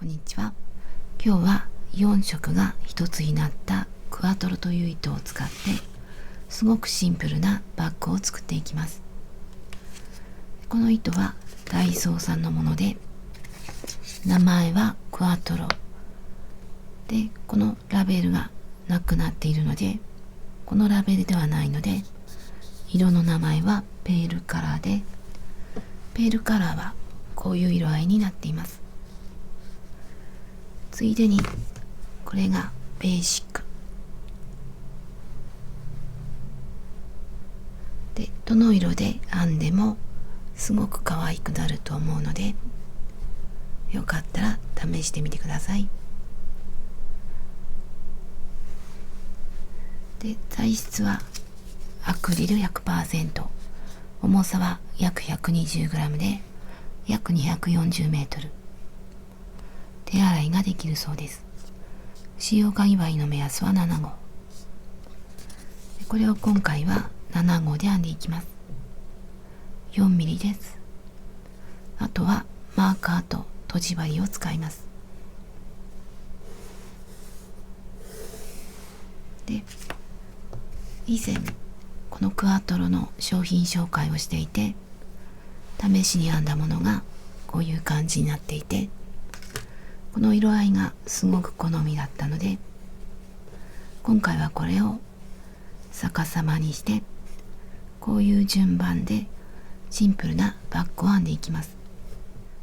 こんにちは。今日は4色が一つになったクワトロという糸を使ってすごくシンプルなバッグを作っていきます。この糸はダイソーさんのもので、名前はクワトロで、このラベルがなくなっているので、このラベルではないので、色の名前はペールカラーで、ペールカラーはこういう色合いになっています。ついでにこれがベーシックで、どの色で編んでもすごく可愛くなると思うので、よかったら試してみてください。で、材質はアクリル 100%、 重さは約 120g で約240メートル、手洗いができるそうです。使用感祝いの目安は7号。これを今回は7号で編んでいきます。4ミリです。あとはマーカーととじ針を使います。で、以前このクワトロの商品紹介をしていて、試しに編んだものがこういう感じになっていて、この色合いがすごく好みだったので、今回はこれを逆さまにしてこういう順番でシンプルなバッグを編んでいきます。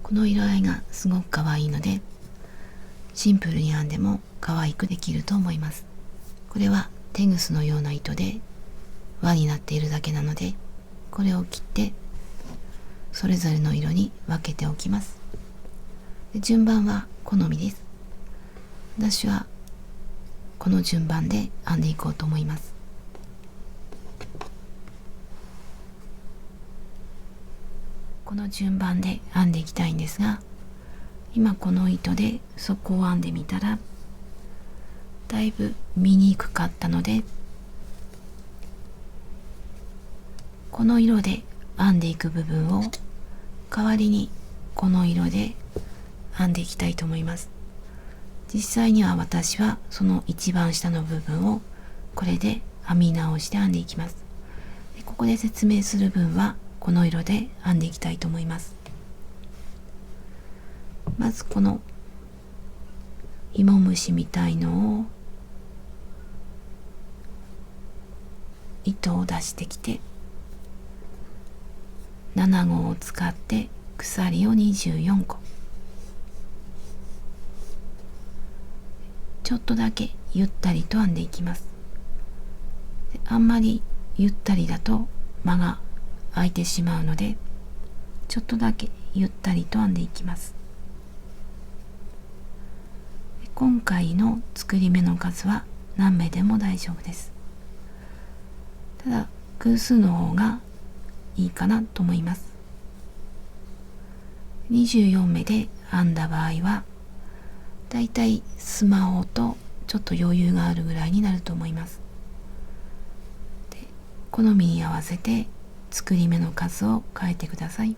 この色合いがすごく可愛いので、シンプルに編んでも可愛くできると思います。これはテグスのような糸で輪になっているだけなので、これを切ってそれぞれの色に分けておきます。で、順番は好みです。私はこの順番で編んでいこうと思います。この順番で編んでいきたいんですが、今この糸で底を編んでみたらだいぶ見にくかったので、この色で編んでいく部分を代わりにこの色で編んでいきたいと思います。実際には私はその一番下の部分をこれで編み直して編んでいきます。で、ここで説明する分はこの色で編んでいきたいと思います。まずこの芋虫みたいのを糸を出してきて、7号を使って鎖を24個、ちょっとだけゆったりと編んでいきます。あんまりゆったりだと間が空いてしまうので、ちょっとだけゆったりと編んでいきます。今回の作り目の数は何目でも大丈夫です。ただ偶数の方がいいかなと思います。24目で編んだ場合はだいたいスマホとちょっと余裕があるぐらいになると思います。で、好みに合わせて作り目の数を変えてください。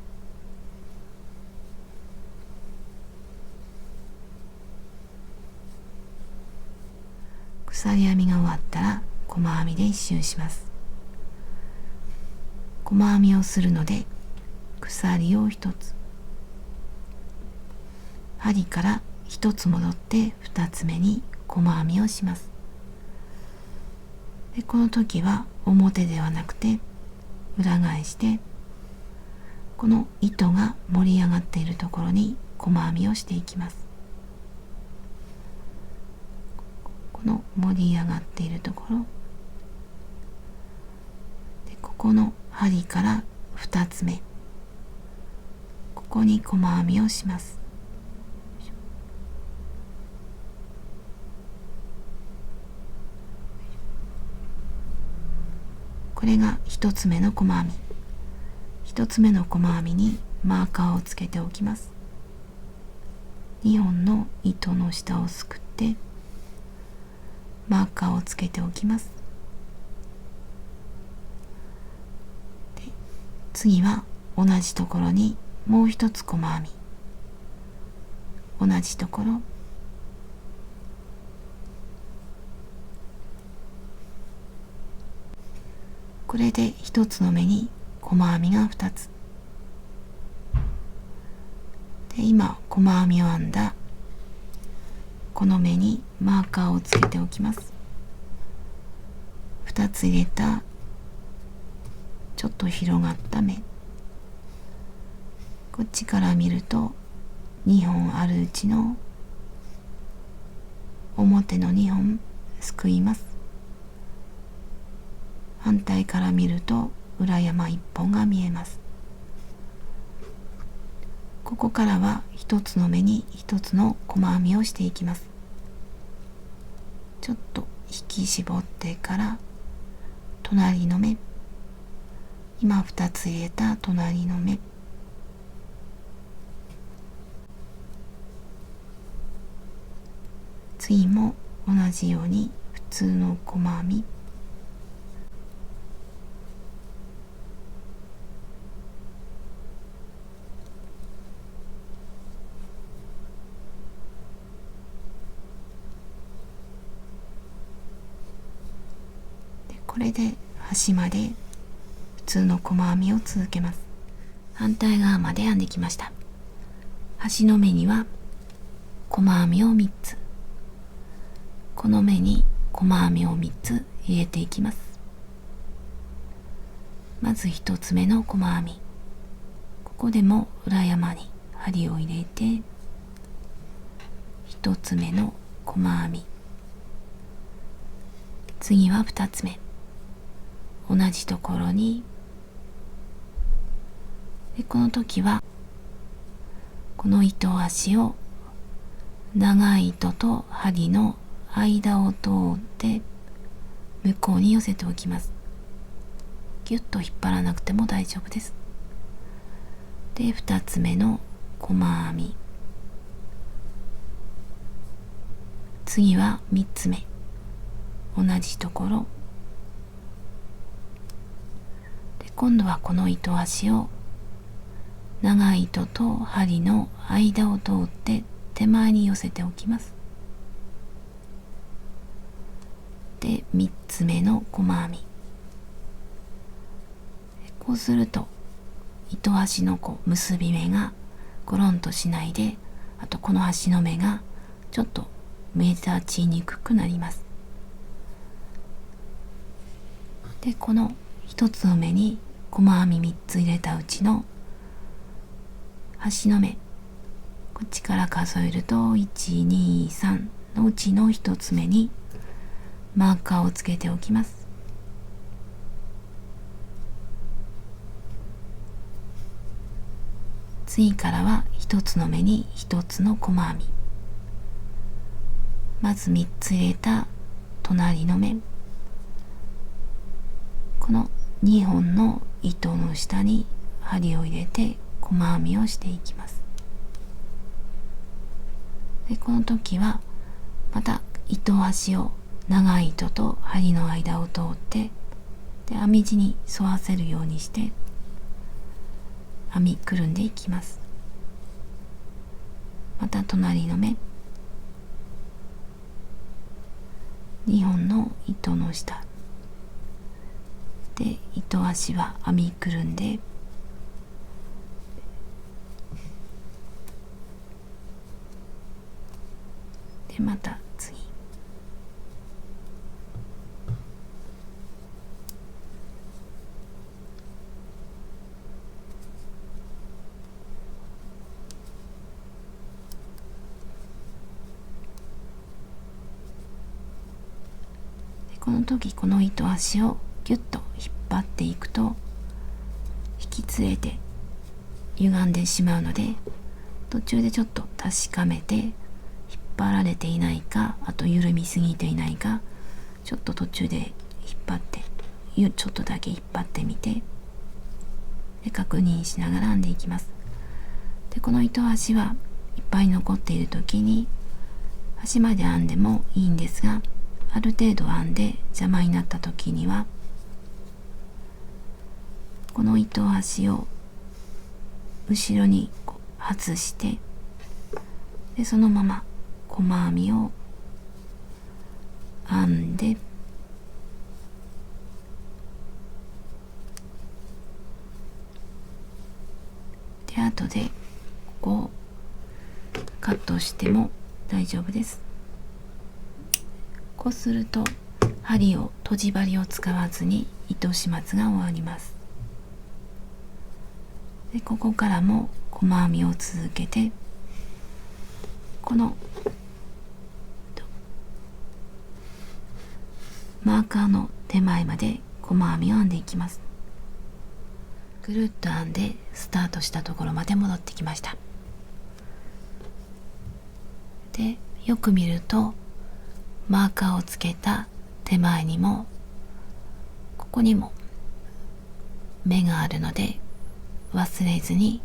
鎖編みが終わったら細編みで一周します。細編みをするので鎖を1つ、針から1つ戻って2つ目に細編みをします。で、この時は表ではなくて裏返して、この糸が盛り上がっているところに細編みをしていきます。この盛り上がっているところで、ここの針から2つ目、ここに細編みをします。これが1つ目の細編み。1つ目の細編みにマーカーをつけておきます。2本の糸の下をすくってマーカーをつけておきます。で、次は同じところにもう一つ細編み、同じところ、これで一つの目に細編みが2つで、今細編みを編んだこの目にマーカーをつけておきます。2つ入れたちょっと広がった目、こっちから見ると2本あるうちの表の2本すくいます。反対から見ると裏山1本が見えます。ここからは一つの目に一つの細編みをしていきます。ちょっと引き絞ってから隣の目、今2つ入れた隣の目、次も同じように普通の細編み、これで端まで普通の細編みを続けます。反対側まで編んできました。端の目には細編みを3つ、この目に細編みを3つ入れていきます。まず1つ目の細編み、ここでも裏山に針を入れて1つ目の細編み、次は2つ目、同じところに、でこの時はこの糸端を長い糸と針の間を通って向こうに寄せておきます。ぎゅっと引っ張らなくても大丈夫です。で2つ目の細編み、次は3つ目、同じところで、今度はこの糸端を長い糸と針の間を通って手前に寄せておきます。で3つ目の細編み、こうすると糸端の結び目がゴロンとしないで、あとこの端の目がちょっと目立ちにくくなります。でこの一つの目に細編み3つ入れたうちの端の目、こっちから数えると1、2、3のうちの1つ目にマーカーをつけておきます。次からは1つの目に1つの細編み、まず3つ入れた隣の目、この2本の糸の下に針を入れて細編みをしていきます。でこの時はまた糸端を長い糸と針の間を通ってで編み地に沿わせるようにして編みくるんでいきます。また隣の目、2本の糸の下で糸端は編みくるんで、でまた次、この時この糸端をギュッと引っ張っていくと引き連れて歪んでしまうので、途中でちょっと確かめて引っ張られていないか、あと緩みすぎていないか、ちょっと途中で引っ張ってちょっとだけ引っ張ってみてで確認しながら編んでいきます。でこの糸端はいっぱい残っている時に端まで編んでもいいんですが、ある程度編んで邪魔になった時にはこの糸端を後ろに外して、でそのまま細編みを編んで、で後でここをカットしても大丈夫です。こうすると針をとじ針を使わずに糸始末が終わります。でここからも細編みを続けて、このマーカーの手前まで細編みを編んでいきます。ぐるっと編んでスタートしたところまで戻ってきました。でよく見るとマーカーをつけた手前にもここにも目があるので、忘れずに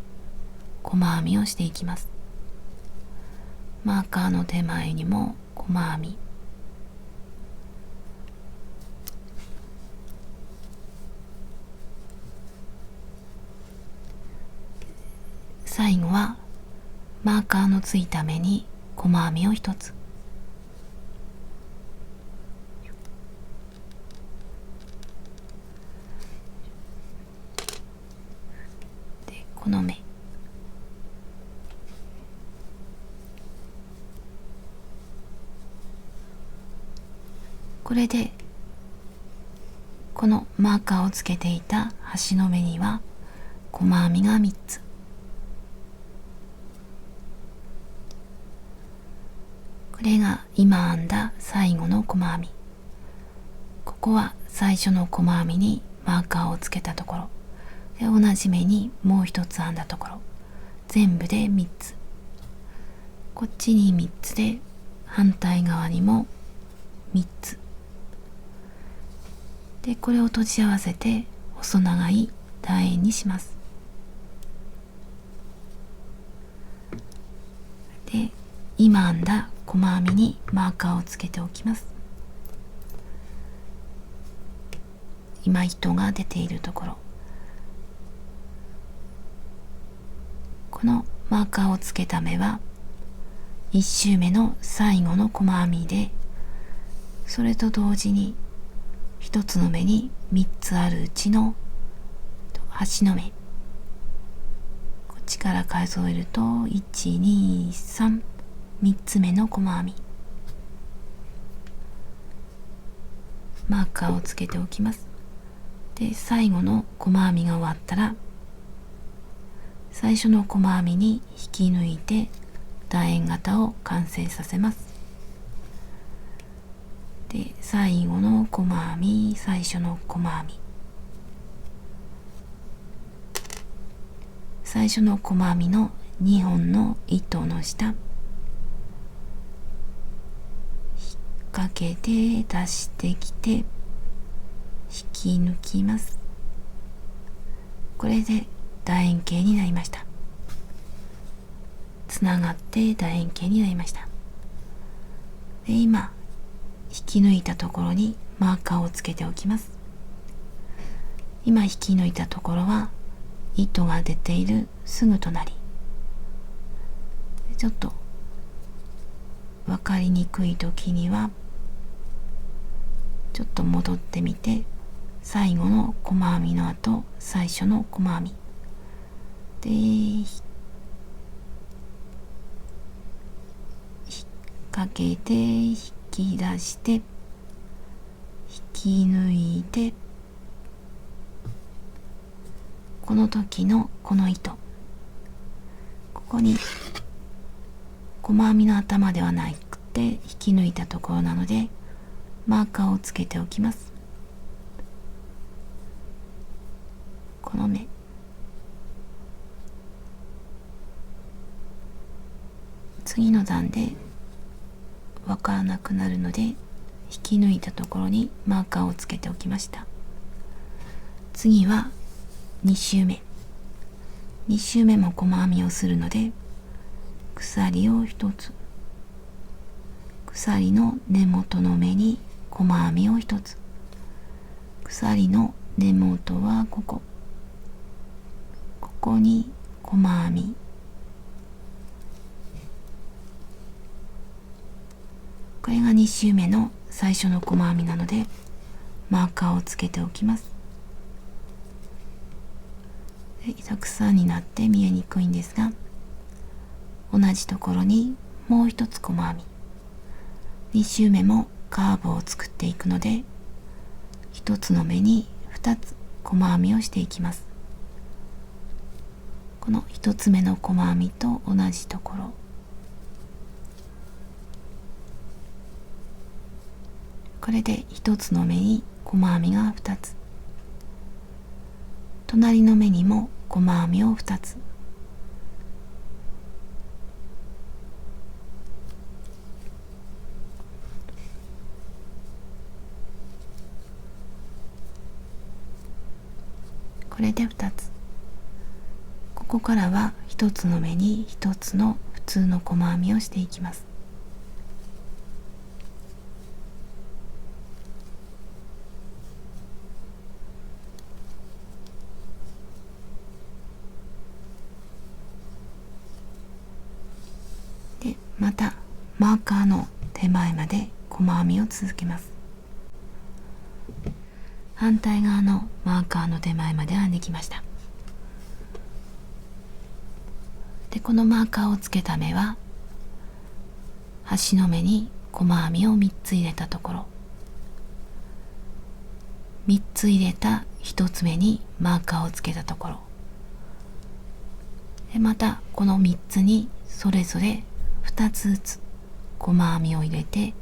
細編みをしていきます。マーカーの手前にも細編み、最後はマーカーのついた目に細編みを一つ、でこの目、これでこのマーカーをつけていた端の目には細編みが3つ、これが今編んだ最後の細編み。ここは最初の細編みにマーカーをつけたところで、同じ目にもう一つ編んだところ、全部で3つ。こっちに3つで反対側にも3つで、これを閉じ合わせて細長い楕円にします。で今編んだ細編みにマーカーをつけておきます。今糸が出ているところ、このマーカーをつけた目は1周目の最後の細編みで、それと同時に一つの目に3つあるうちの端の目、こっちから数えると1、2、3、3つ目の細編み、マーカーをつけておきます。で最後の細編みが終わったら、最初の細編みに引き抜いて楕円型を完成させます。で最後の細編み、最初の細編み、最初の細編みの2本の糸の下、引っ掛けて出してきて引き抜きます。これで楕円形になりました。つながって楕円形になりました。で今引き抜いたところにマーカーをつけておきます。今引き抜いたところは糸が出ているすぐ隣、ちょっと分かりにくい時にはちょっと戻ってみて、最後の細編みの後最初の細編みで引っ掛けて引き出して引き抜いて、この時のこの糸、ここに細編みの頭ではなくて引き抜いたところなのでマーカーをつけておきます。この目、次の段で分からなくなるので引き抜いたところにマーカーをつけておきました。次は2周目、2周目も細編みをするので鎖を1つ、鎖の根元の目に細編みを1つ、鎖の根元はここ、ここに細編み、これが2周目の最初の細編みなのでマーカーをつけておきます。たくさんになって見えにくいんですが、同じところにもう一つ細編み、2周目もカーブを作っていくので1つの目に2つ細編みをしていきます。この1つ目の細編みと同じところ、これで1つの目に細編みが2つ、隣の目にも細編みを2つ、これで2つ。ここからは1つの目に1つの普通の細編みをしていきます。でまたマーカーの手前まで細編みを続けます。反対側のマーカーの手前まで編んできました。でこのマーカーをつけた目は端の目に細編みを3つ入れたところ、3つ入れた1つ目にマーカーをつけたところで、またこの3つにそれぞれ2つずつ細編みを入れて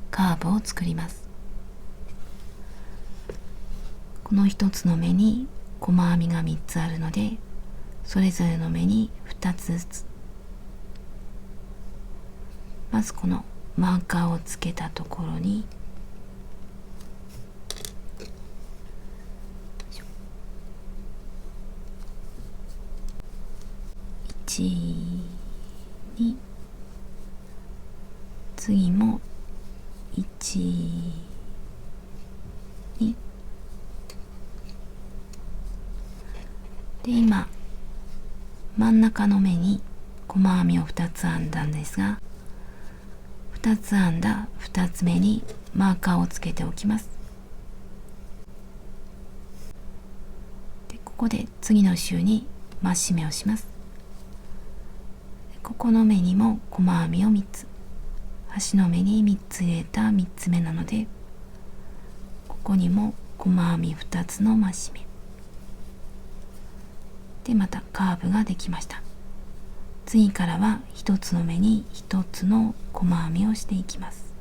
カーブを作ります。この1つの目に細編みが3つあるので、それぞれの目に2つずつ、まずこのマーカーをつけたところに1、2、次も1、2で、今真ん中の目に細編みを2つ編んだんですが、2つ編んだ2つ目にマーカーをつけておきます。でここで次の周に増し目をします。ここの目にも細編みを3つ、端の目に3つ入れた3つ目なので、ここにも細編み2つの増し目で、またカーブができました。次からは1つの目に1つの細編みをしていきます。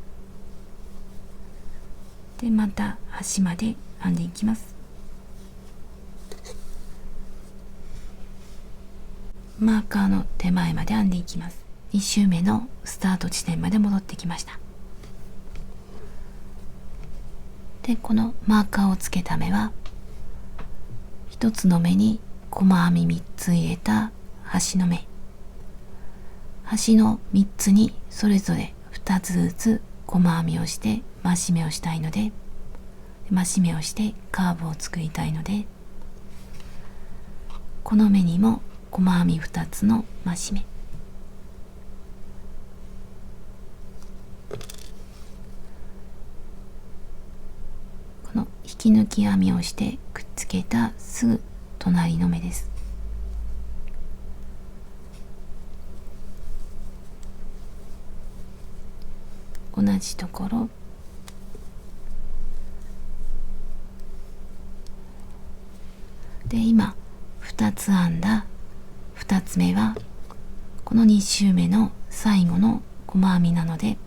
でまた端まで編んでいきます。マーカーの手前まで編んでいきます。2周目のスタート地点まで戻ってきました。でこのマーカーをつけた目は1つの目に細編み3つ入れた端の目、端の3つにそれぞれ2つずつ細編みをして増し目をしたいので、増し目をしてカーブを作りたいので、この目にも細編み2つの増し目、この引き抜き編みをしてくっつけたすぐ隣の目です。同じところで、今2つ編んだ2つ目はこの2周目の最後の細編みなので、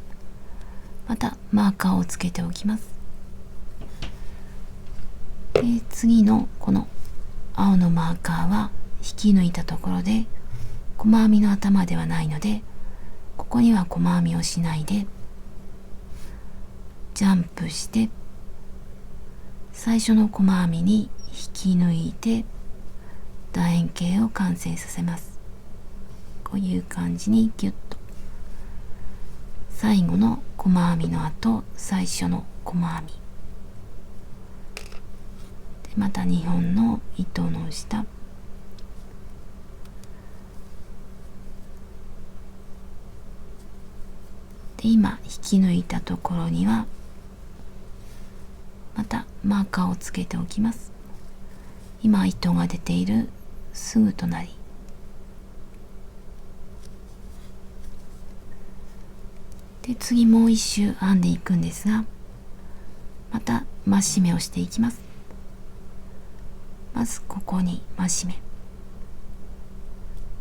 またマーカーをつけておきます。で次のこの青のマーカーは引き抜いたところで細編みの頭ではないので、ここには細編みをしないでジャンプして最初の細編みに引き抜いて楕円形を完成させます。こういう感じにギュッと、最後の細編みの後最初の細編みで、また2本の糸の下で今引き抜いたところにはまたマーカーをつけておきます。今糸が出ているすぐ隣で、次もう一周編んでいくんですが、また増し目をしていきます。まずここに増し目、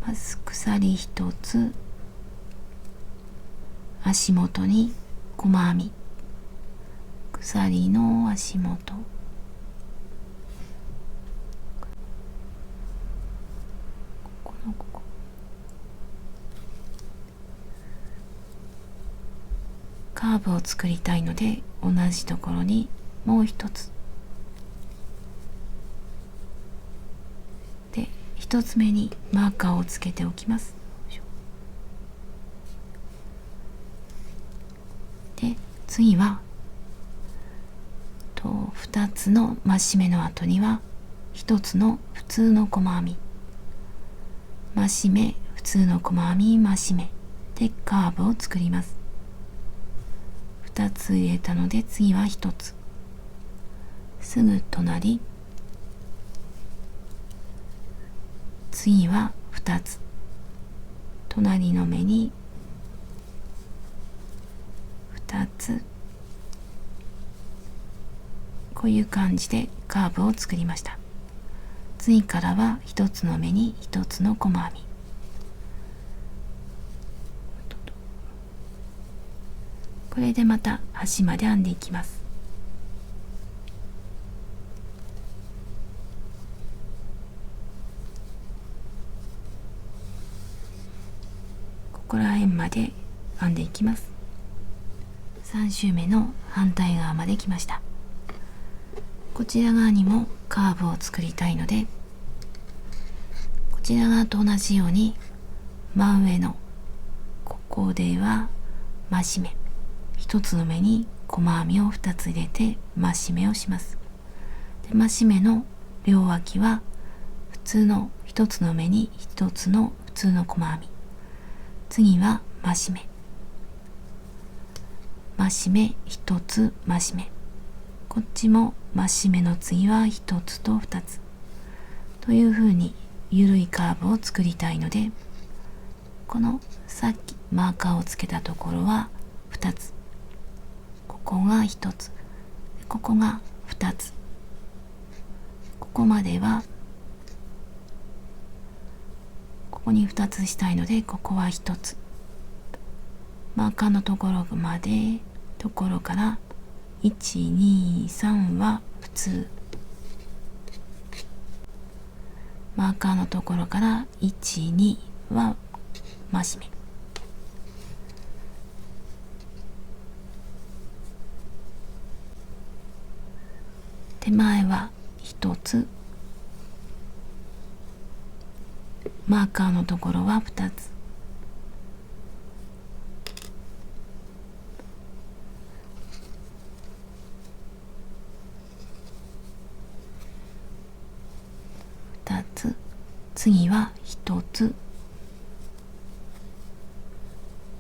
まず鎖一つ、足元に細編み、鎖の足元、ここカーブを作りたいので、同じところにもう一つで、一つ目にマーカーをつけておきます。で、次は2つの増し目の後には1つの普通の細編み、増し目、普通の細編み、増し目でカーブを作ります。2つ入れたので、次は1つ、すぐ隣、次は2つ、隣の目に2つ、こういう感じでカーブを作りました。次からは1つの目に1つの細編み、これでまた端まで編んでいきます。ここら辺まで編んでいきます。3周目の反対側まで来ました。こちら側にもカーブを作りたいので、こちら側と同じように真上のここでは増し目、一つの目に細編みを2つ入れて増し目をします。で、増し目の両脇は普通の一つの目に一つの普通の細編み、次は増し目、増し目一つ、増し目、こっちも増し目の次は1つと2つというふうに緩いカーブを作りたいので、このさっきマーカーをつけたところは2つ、ここが1つ、ここが2つ、ここまではここに2つしたいので、ここは1つ、マーカーのところまで、ところから1、2、3は普通、マーカーのところから1、2は増し目、手前は1つ、マーカーのところは2つ、次は1つ、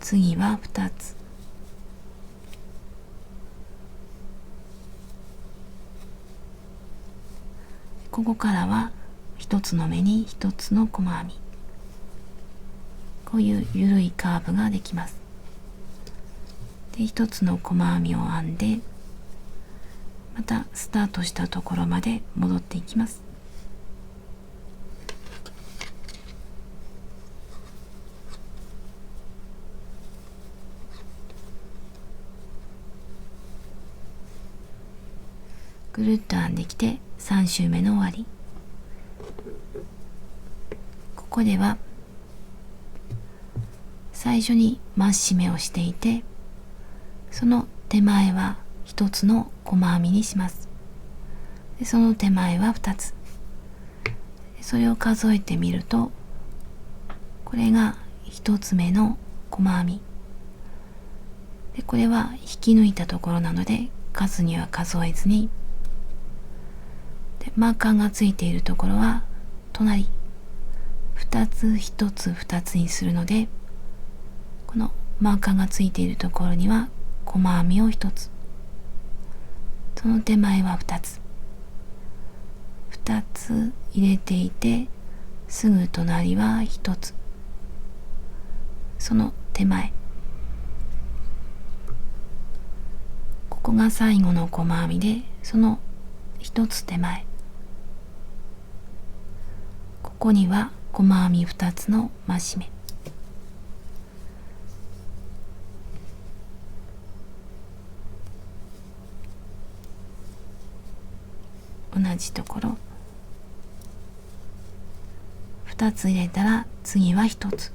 次は2つ、ここからは1つの目に1つの細編み、こういう緩いカーブができます。で、1つの細編みを編んで、またスタートしたところまで戻っていきます。ぐるっと編んできて3周目の終わり。ここでは最初に増し目をしていて、その手前は1つの細編みにします。で、その手前は2つ。それを数えてみると、これが1つ目の細編みで、これは引き抜いたところなので数には数えずに、でマーカーがついているところは隣2つ1つ2つにするので、このマーカーがついているところには細編みを1つ、その手前は2つ、2つ入れていて、すぐ隣は1つ、その手前、ここが最後の細編みで、その1つ手前、ここには細編み2つの増し目、同じところ2つ入れたら、次は1つ、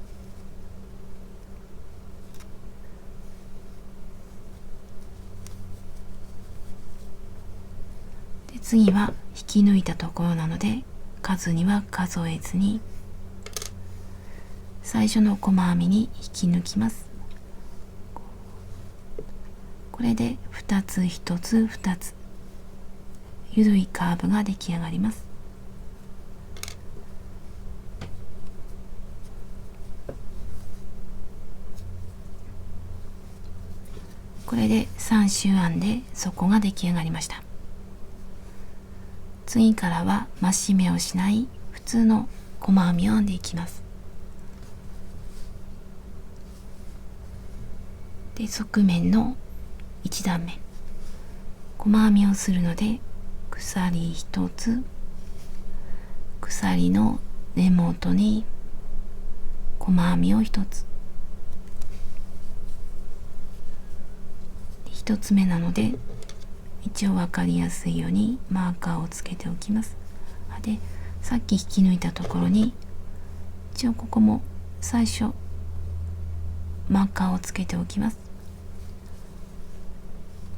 で次は引き抜いたところなので、数には数えずに最初の細編みに引き抜きます。これで2つ1つ2つ、ゆるいカーブが出来上がります。これで3周編んで底が出来上がりました。次からは増し目をしない普通の細編みを編んでいきます。で、側面の1段目、細編みをするので、鎖1つ、鎖の根元に細編みを1つ、1つ目なので一応分かりやすいようにマーカーをつけておきます。で、さっき引き抜いたところに一応ここも最初マーカーをつけておきます。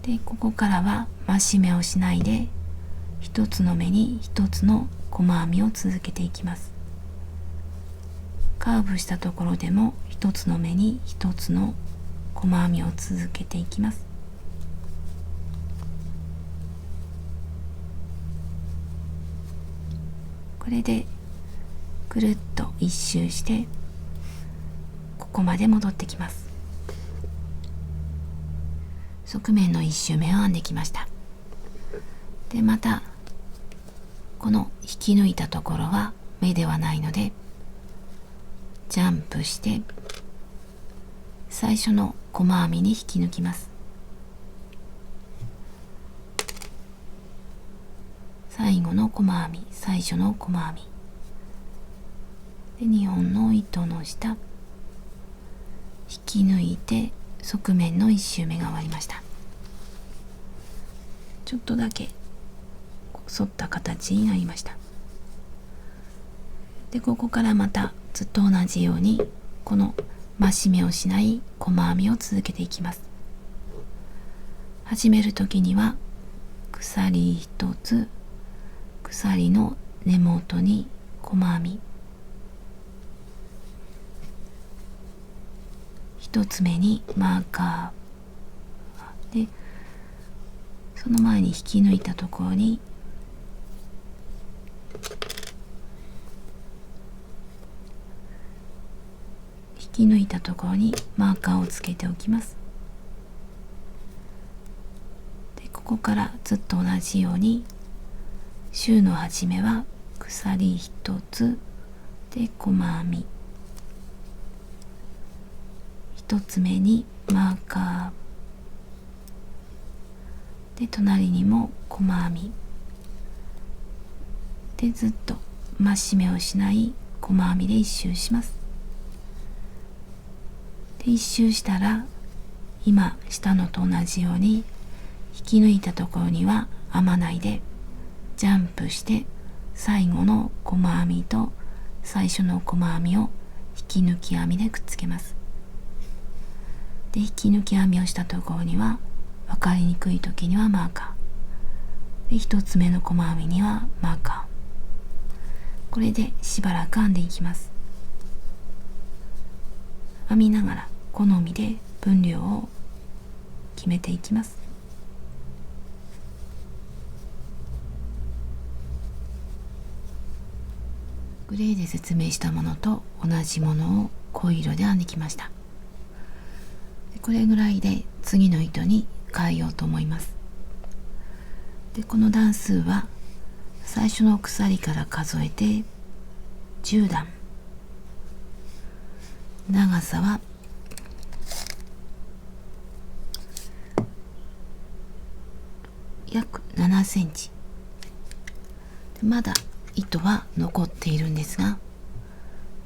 で、ここからは増し目をしないで一つの目に一つの細編みを続けていきます。カーブしたところでも一つの目に一つの細編みを続けていきます。これでぐるっと一周してここまで戻ってきます。側面の一周目を編んできました。で、またこの引き抜いたところは目ではないので、ジャンプして最初の細編みに引き抜きます。最後の細編み、最初の細編みで2本の糸の下引き抜いて、側面の1周目が終わりました。ちょっとだけ反った形になりました。で、ここからまたずっと同じようにこの増し目をしない細編みを続けていきます。始める時には鎖1つ、鎖の根元に細編み、1つ目にマーカーで、その前に引き抜いたところにマーカーをつけておきます。で、ここからずっと同じように週の始めは鎖1つで細編み、1つ目にマーカーで、隣にも細編みで、ずっと増し目をしない細編みで1周します。で、1周したら今下のと同じように引き抜いたところには編まないでジャンプして最後の細編みと最初の細編みを引き抜き編みでくっつけます。で、引き抜き編みをしたところには分かりにくい時にはマーカーで、1つ目の細編みにはマーカー、これでしばらく編んでいきます。編みながら好みで分量を決めていきます。グレーで説明したものと同じものを濃い色で編んできました。これぐらいで次の糸に変えようと思います。でこの段数は最初の鎖から数えて10段、長さは約7センチ。まだ糸は残っているんですが、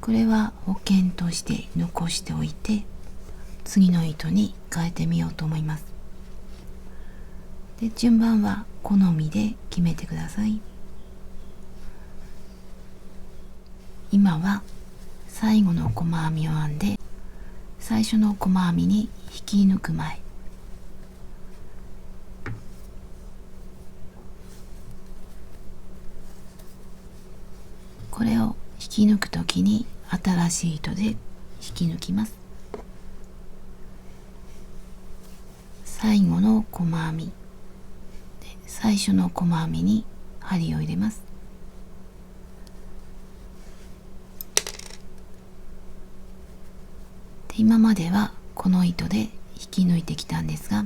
これは保険として残しておいて次の糸に変えてみようと思います。で順番は好みで決めてください。今は最後の細編みを編んで、最初の細編みに引き抜く前、これを引き抜くときに新しい糸で引き抜きます。最後の細編みで最初の細編みに針を入れます。で今まではこの糸で引き抜いてきたんですが、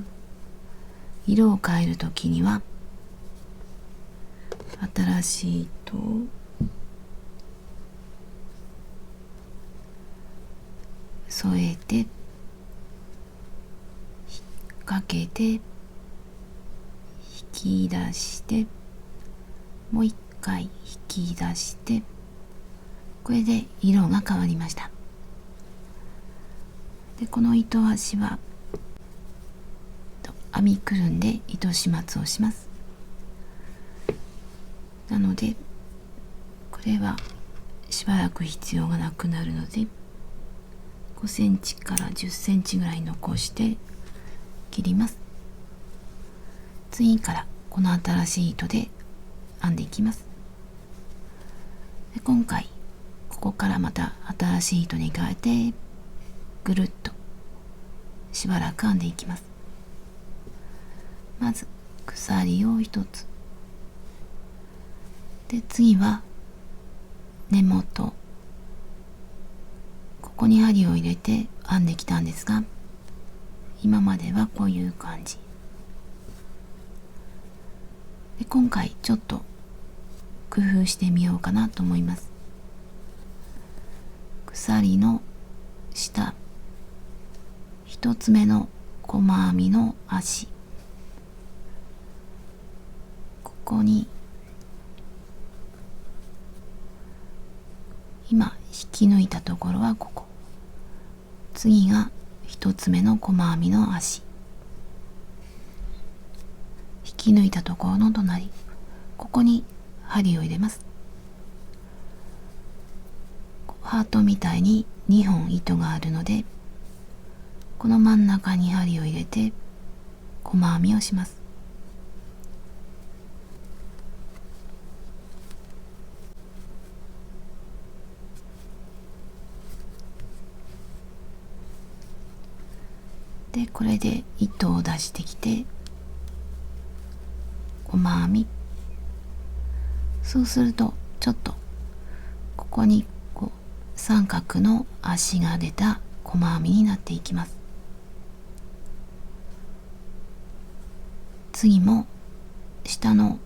色を変えるときには新しい糸を添えて引っ掛けて引き出して、もう一回引き出して、これで色が変わりました。でこの糸端は編みくるんで糸始末をします。なのでこれはしばらく必要がなくなるので、5センチから10センチぐらい残して切ります。次からこの新しい糸で編んでいきます。で今回ここからまた新しい糸に変えてぐるっとしばらく編んでいきます。まず鎖を1つで、次は根元、ここに針を入れて編んできたんですが、今まではこういう感じで、今回ちょっと工夫してみようかなと思います。鎖の下1つ目の細編みの足、ここに今引き抜いたところはここ、次が1つ目の細編みの足、引き抜いたところの隣、ここに針を入れます。ハートみたいに2本糸があるので、この真ん中に針を入れて細編みをします。でこれで糸を出してきて細編み、そうするとちょっとここにこう三角の足が出た細編みになっていきます。次も下の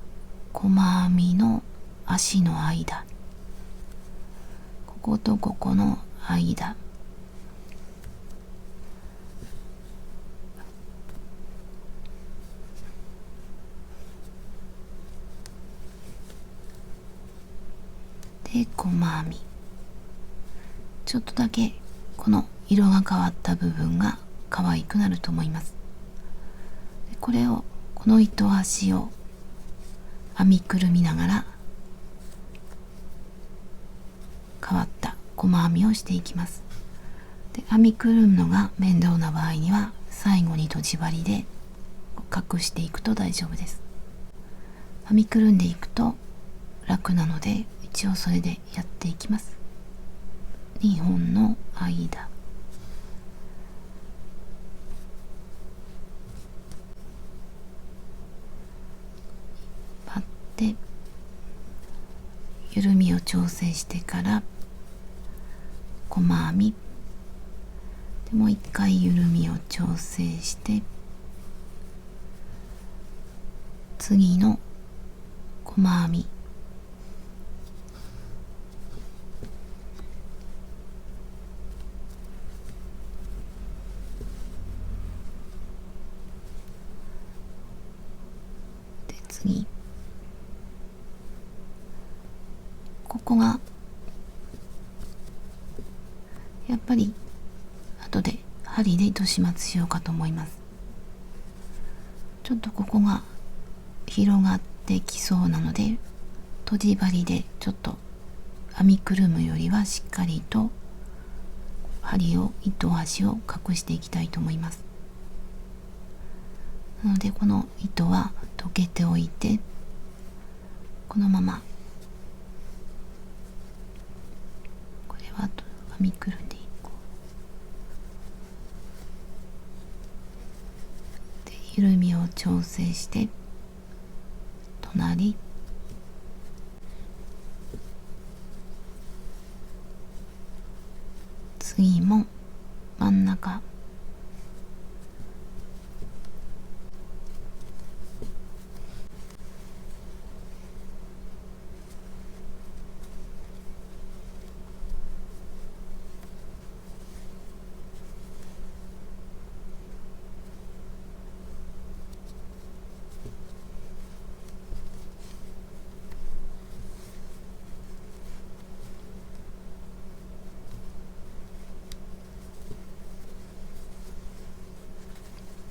細編みの足の間、こことここの間、で細編み、ちょっとだけこの色が変わった部分が可愛くなると思います。でこれをこの糸端を編みくるみながら変わった細編みをしていきます。で編みくるむのが面倒な場合には最後にとじ針で隠していくと大丈夫です。編みくるんでいくと楽なので一応それでやっていきます。2本の間、パッて緩みを調整してから細編み、でもう一回緩みを調整して、次の細編みで、次ここがやっぱり後で針で糸始末しようかと思います。ちょっとここが広がってきそうなので、とじ針でちょっと編みくるむよりはしっかりと針を糸端を隠していきたいと思います。なのでこの糸は溶けておいて、このままこれは編みくるんでいこう。で、緩みを調整して、隣次も真ん中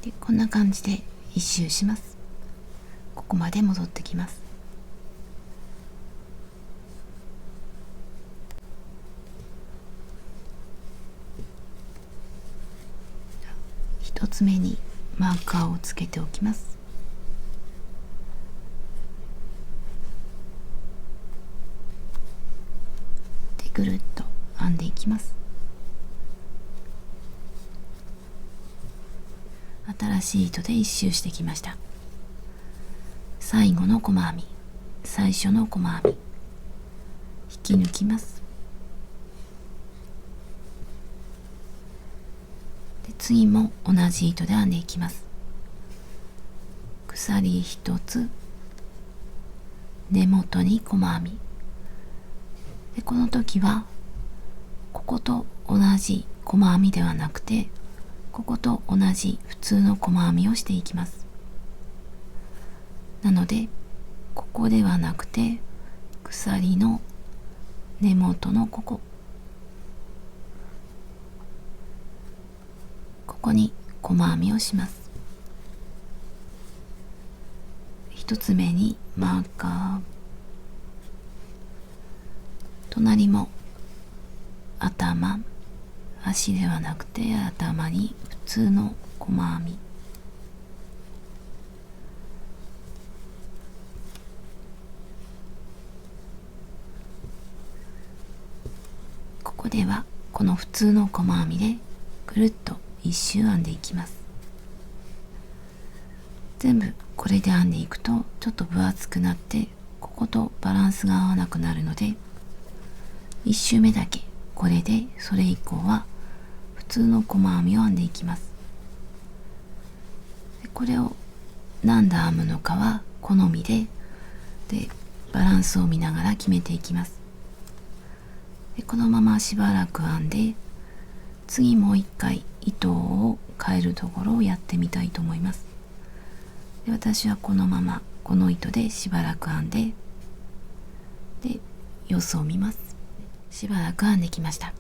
で、こんな感じで一周します。ここまで戻ってきます。一つ目にマーカーをつけておきます。で、ぐるっと編んでいきます。新しい糸で一周してきました。最後の細編み、最初の細編み引き抜きます。で、次も同じ糸で編んでいきます。鎖一つ、根元に細編みで、この時はここと同じ細編みではなくて、ここと同じ普通の細編みをしていきます。なのでここではなくて、鎖の根元のここに細編みをします。一つ目にマーカー、隣も頭、足ではなくて頭に普通の細編み、ここではこの普通の細編みでぐるっと一周編んでいきます。全部これで編んでいくとちょっと分厚くなって、こことバランスが合わなくなるので、1周目だけこれで、それ以降は普通の細編みを編んでいきます。で、これを何段編むのかは好みで、バランスを見ながら決めていきます。で、このまましばらく編んで、次もう一回糸を変えるところをやってみたいと思います。で、私はこのままこの糸でしばらく編んで、で、様子を見ます。しばらく編んできました。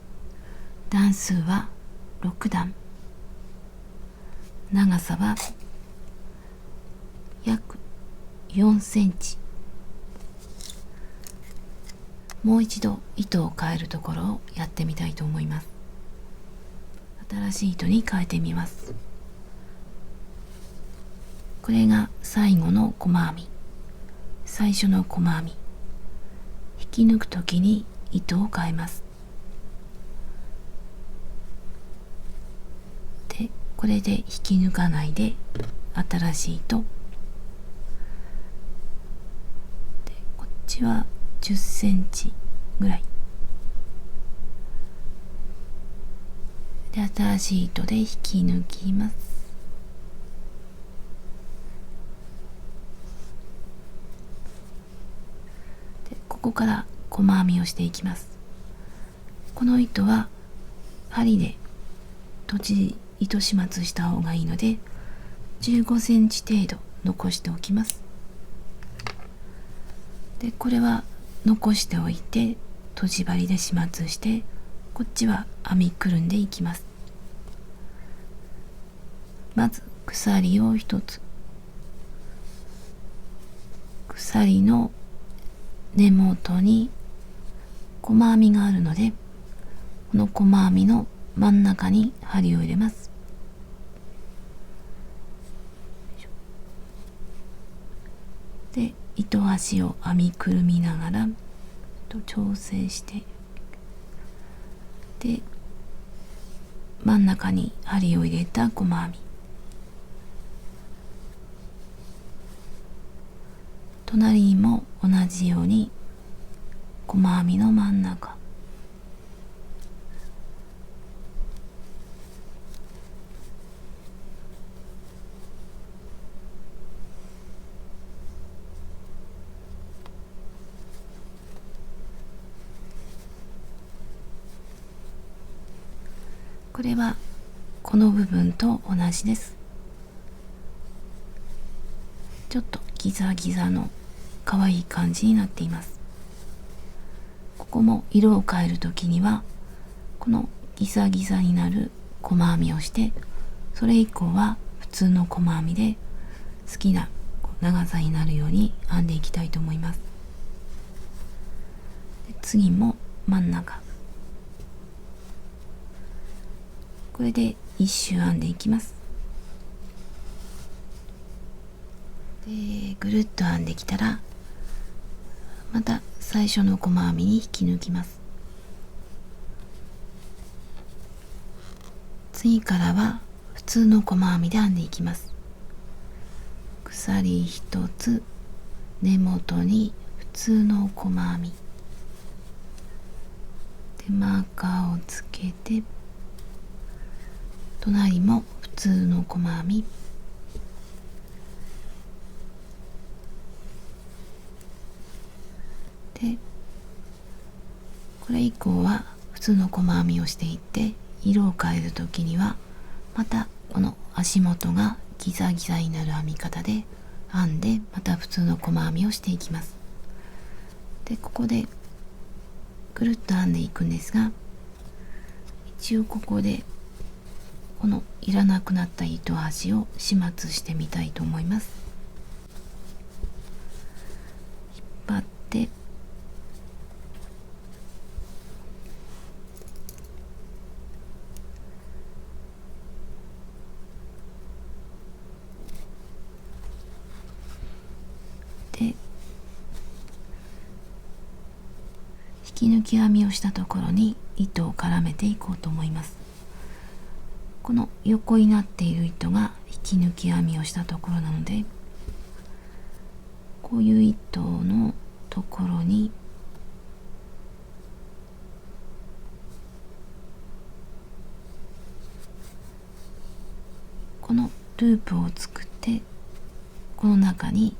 段数は6段、長さは約4センチ。もう一度糸を変えるところをやってみたいと思います。新しい糸に変えてみます。これが最後の細編み、最初の細編み。引き抜くときに糸を変えます。で、これで引き抜かないで新しい糸で、こっちは10センチぐらいで、新しい糸で引き抜きます。で、ここから細編みをしていきます。この糸は針で糸始末した方がいいので15センチ程度残しておきます。で、これは残しておいてとじ針で始末して、こっちは編みくるんでいきます。まず鎖を1つ、鎖の根元に細編みがあるので、この細編みの真ん中に針を入れます。で、糸端を編みくるみながら調整して、で、真ん中に針を入れた細編み、隣にも同じように細編みの真ん中、これはこの部分と同じです。ちょっとギザギザの可愛い感じになっています。ここも色を変えるときにはこのギザギザになる細編みをして、それ以降は普通の細編みで好きな長さになるように編んでいきたいと思います。で、次も真ん中、これで一周編んでいきます。で、ぐるっと編んできたらまた最初の細編みに引き抜きます。次からは普通の細編みで編んでいきます。鎖1つ、根元に普通の細編みでマーカーをつけて、隣も普通の細編みで、これ以降は普通の細編みをしていって、色を変えるときにはまたこの足元がギザギザになる編み方で編んで、また普通の細編みをしていきます。で、ここでぐるっと編んでいくんですが、一応ここでこのいらなくなった糸端を始末してみたいと思います。引っ張ってで、引き抜き編みをしたところに糸を絡めていこうと思います。この横になっている糸が引き抜き編みをしたところなので、こういう糸のところにこのループを作って、この中に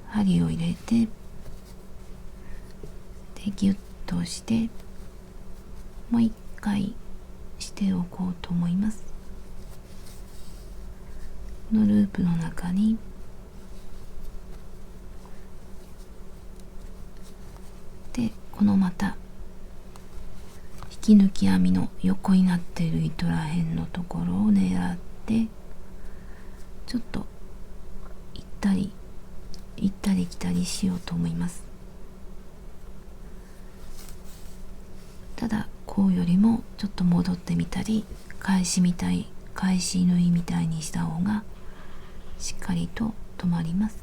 針を入れて、でギュッとしてもう一回しておこうと思います。このループの中にで、このまた引き抜き編みの横になっている糸らへんのところを狙ってちょっと行ったり来たりしようと思います。ただこうよりもちょっと戻ってみたり、返し縫いみたいにした方がしっかりと止まります。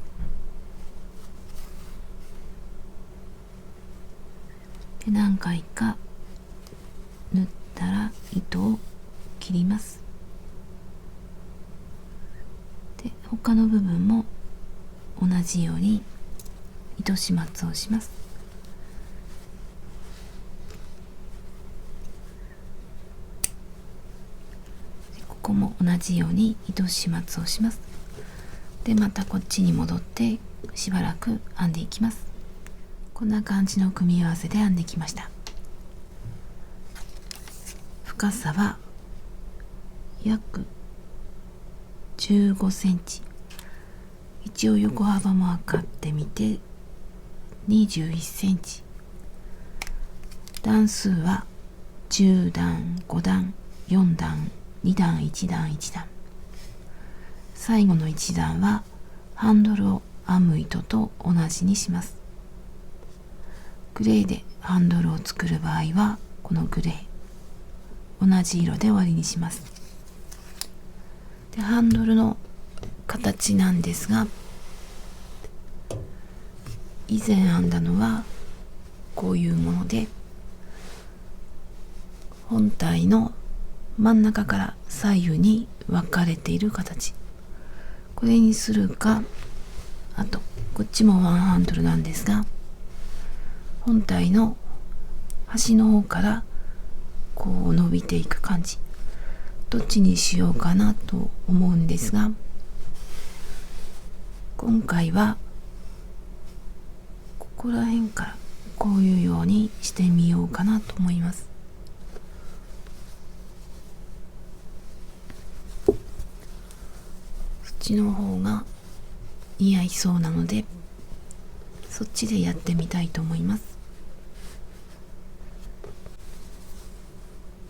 で、何回か縫ったら糸を切ります。で、他の部分も同じように糸始末をします。こも同じように糸始末をします。でまたこっちに戻ってしばらく編んでいきます。こんな感じの組み合わせで編んできました。深さは約15センチ。一応横幅も測ってみて21センチ。段数は10段、5段、4段、2段、1段、1段。最後の1段はハンドルを編む糸と同じにします。グレーでハンドルを作る場合はこのグレー、同じ色で終わりにします。でハンドルの形なんですが、以前編んだのはこういうもので、本体の真ん中から左右に分かれている形、これにするか、あとこっちもワンハンドルなんですが、本体の端の方からこう伸びていく感じ、どっちにしようかなと思うんですが、今回はここら辺からこういうようにしてみようかなと思います。そっちの方が似合いそうなので、そっちでやってみたいと思います。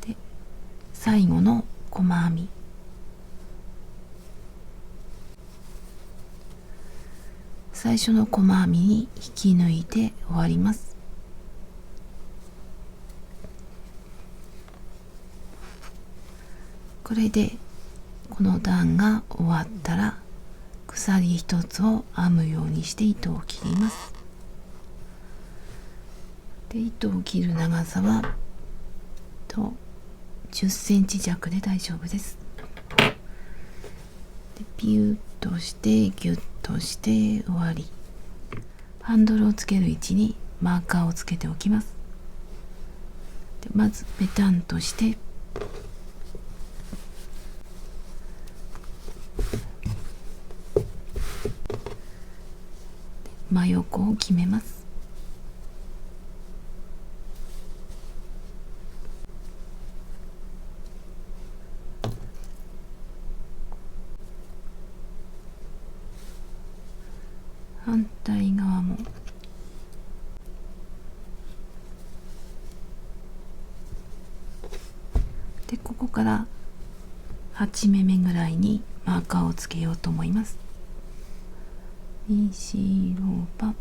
で最後の細編み、最初の細編みに引き抜いて終わります。これでこの段が終わったら鎖一つを編むようにして糸を切ります。で糸を切る長さは10センチ弱で大丈夫です。でピュッとしてギュッとして終わり。ハンドルをつける位置にマーカーをつけておきます。でまずペタンとして真横を決めます。反対側もで、ここから8目目ぐらいにマーカーをつけようと思います。後ろば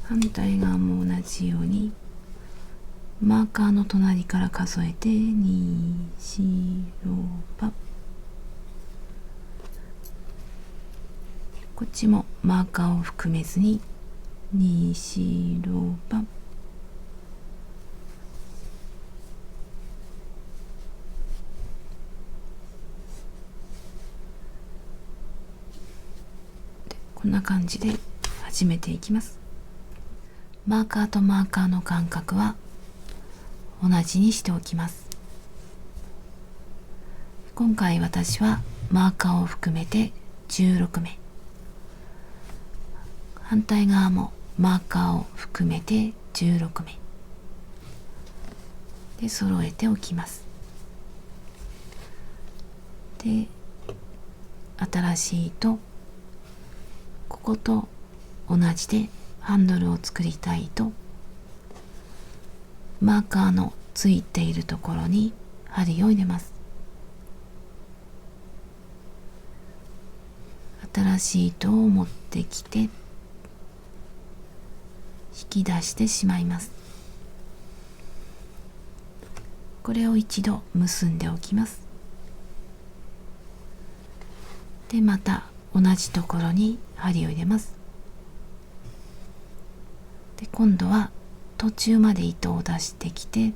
反対側も同じようにマーカーの隣から数えてにしろば、こっちもマーカーを含めずににしろば、こんな感じで始めていきます。マーカーとマーカーの間隔は同じにしておきます。今回私はマーカーを含めて16目、反対側もマーカーを含めて16目で揃えておきます。で新しい糸、ここと同じでハンドルを作りたいと、マーカーのついているところに針を入れます。新しい糸を持ってきて引き出してしまいます。これを一度結んでおきます。でまた同じところに針を入れます。で今度は途中まで糸を出してきて、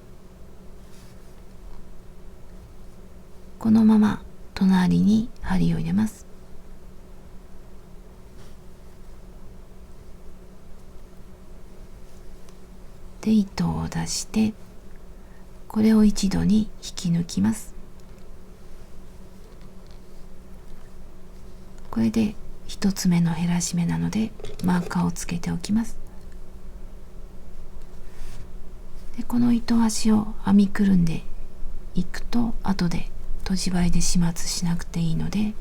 このまま隣に針を入れます。で糸を出して、これを一度に引き抜きます。これで一つ目の減らし目なのでマーカーをつけておきます。でこの糸端を編みくるんでいくと、後でとじ針で始末しなくていいので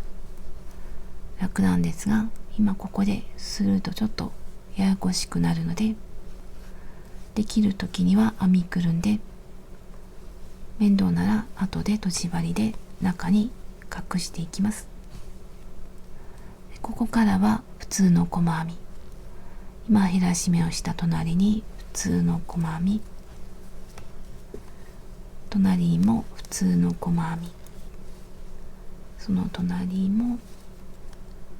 楽なんですが、今ここでするとちょっとややこしくなるので、できる時には編みくるんで、面倒なら後でとじ針で中に隠していきます。ここからは普通の細編み、今減らし目をした隣に普通の細編み、隣にも普通の細編み、その隣も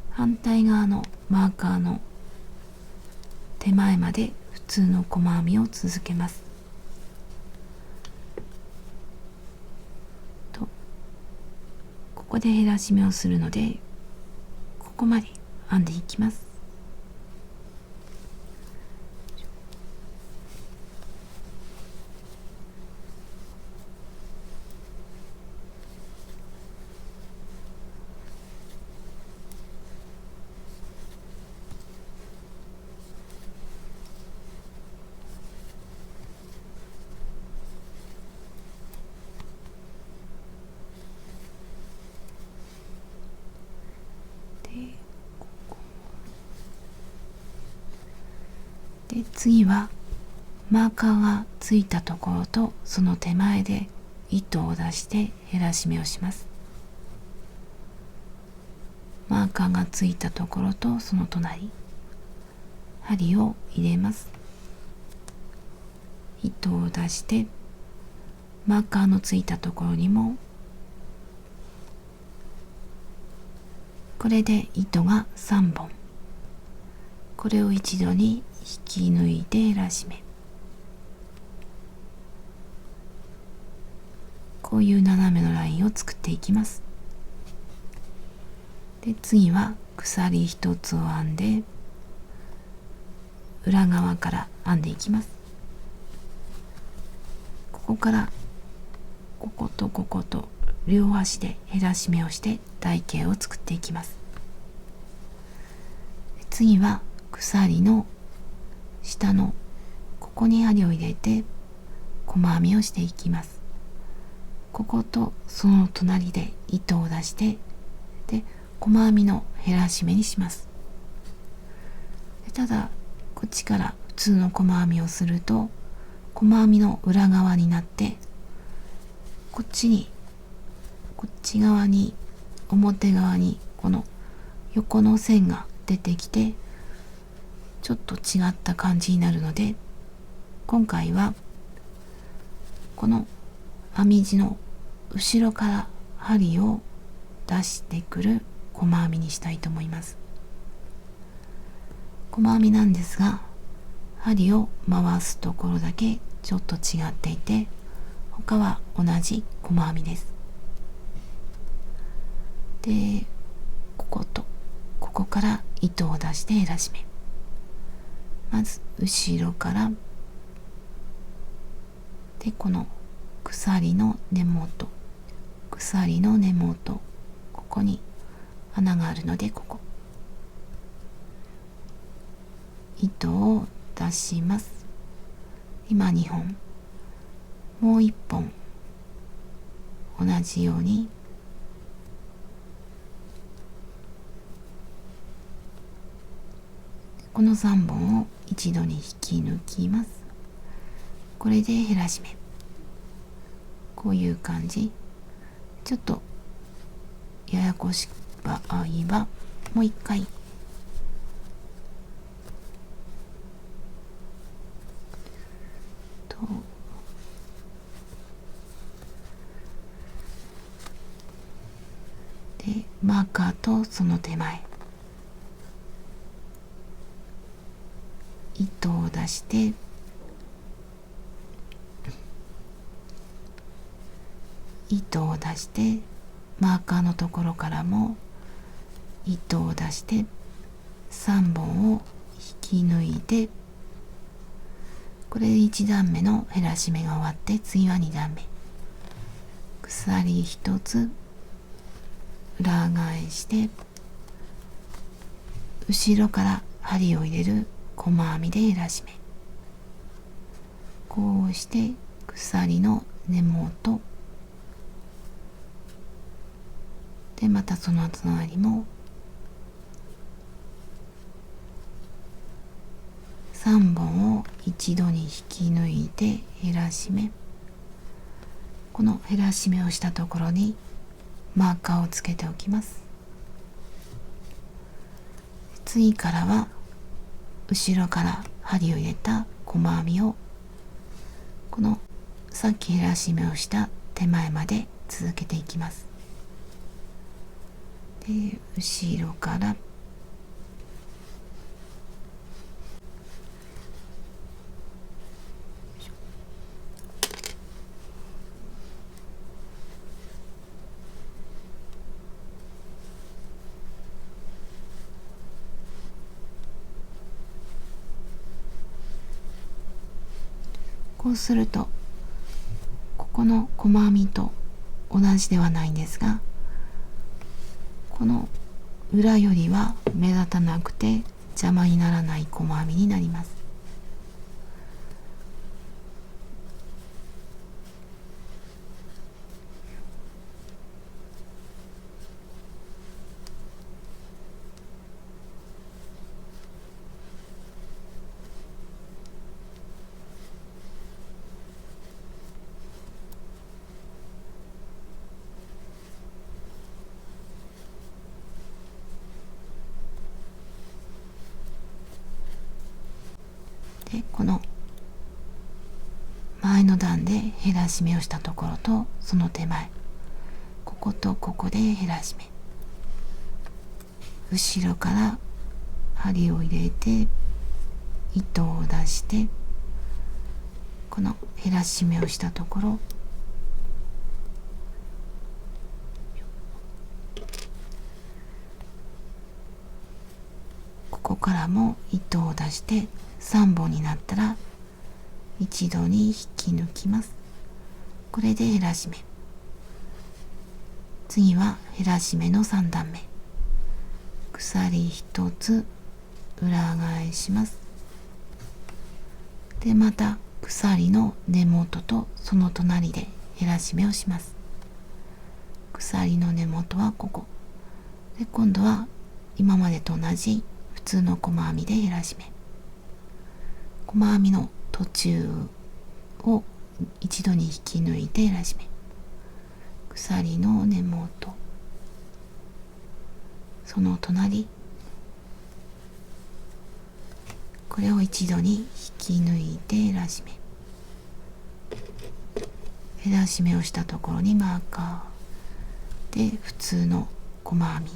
反対側のマーカーの手前まで普通の細編みを続けます。とここで減らし目をするので、ここまで編んでいきます。で次はマーカーがついたところとその手前で糸を出して減らし目をします。マーカーがついたところとその隣、針を入れます。糸を出してマーカーのついたところにも、これで糸が3本、これを一度に引き抜いて減らし目、こういう斜めのラインを作っていきます。で次は鎖一つを編んで裏側から編んでいきます。ここからこことここと両端で減らし目をして台形を作っていきます。次は鎖の下のここに針を入れて細編みをしていきます。こことその隣で糸を出して、で細編みの減らし目にします。ただこっちから普通の細編みをすると細編みの裏側になって、こっち側に表側にこの横の線が出てきてちょっと違った感じになるので、今回はこの編み地の後ろから針を出してくる細編みにしたいと思います。細編みなんですが、針を回すところだけちょっと違っていて、他は同じ細編みです。でこことここから糸を出して減らし目、まず後ろからでこの鎖の根元、ここに穴があるので、ここ糸を出します。今2本、もう1本同じようにこの3本を一度に引き抜きます。これで減らし目、こういう感じ。ちょっとややこしい場合はもう一回とでマーカーとその手前、糸を出してマーカーのところからも糸を出して3本を引き抜いて、これで1段目の減らし目が終わって、次は2段目、鎖1つ裏返して後ろから針を入れる細編みで減らし目、こうして鎖の根元で、またその隣も3本を一度に引き抜いて減らし目、この減らし目をしたところにマーカーをつけておきます。次からは後ろから針を入れた細編みをこのさっき減らし目をした手前まで続けていきます。で、後ろからこうするとここの細編みと同じではないんですが、この裏よりは目立たなくて邪魔にならない細編みになります。で、この前の段で減らし目をしたところとその手前、こことここで減らし目、後ろから針を入れて糸を出して、この減らし目をしたところ、ここからも糸を出して3本になったら一度に引き抜きます。これで減らし目。次は減らし目の3段目、鎖1つ裏返します。で、また鎖の根元とその隣で減らし目をします。鎖の根元はここで、今度は今までと同じ普通の細編みで減らし目、細編みの途中を一度に引き抜いて減らし目、鎖の根元、その隣、これを一度に引き抜いて減らし目、減らし目をしたところにマーカーで普通の細編み、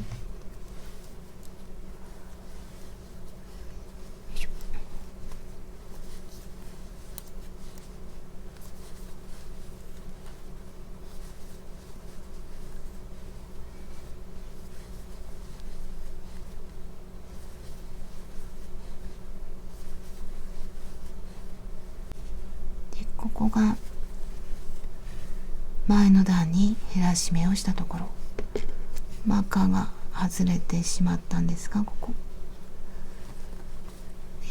ここが前の段に減らし目をしたところ、マーカーが外れてしまったんですが、ここ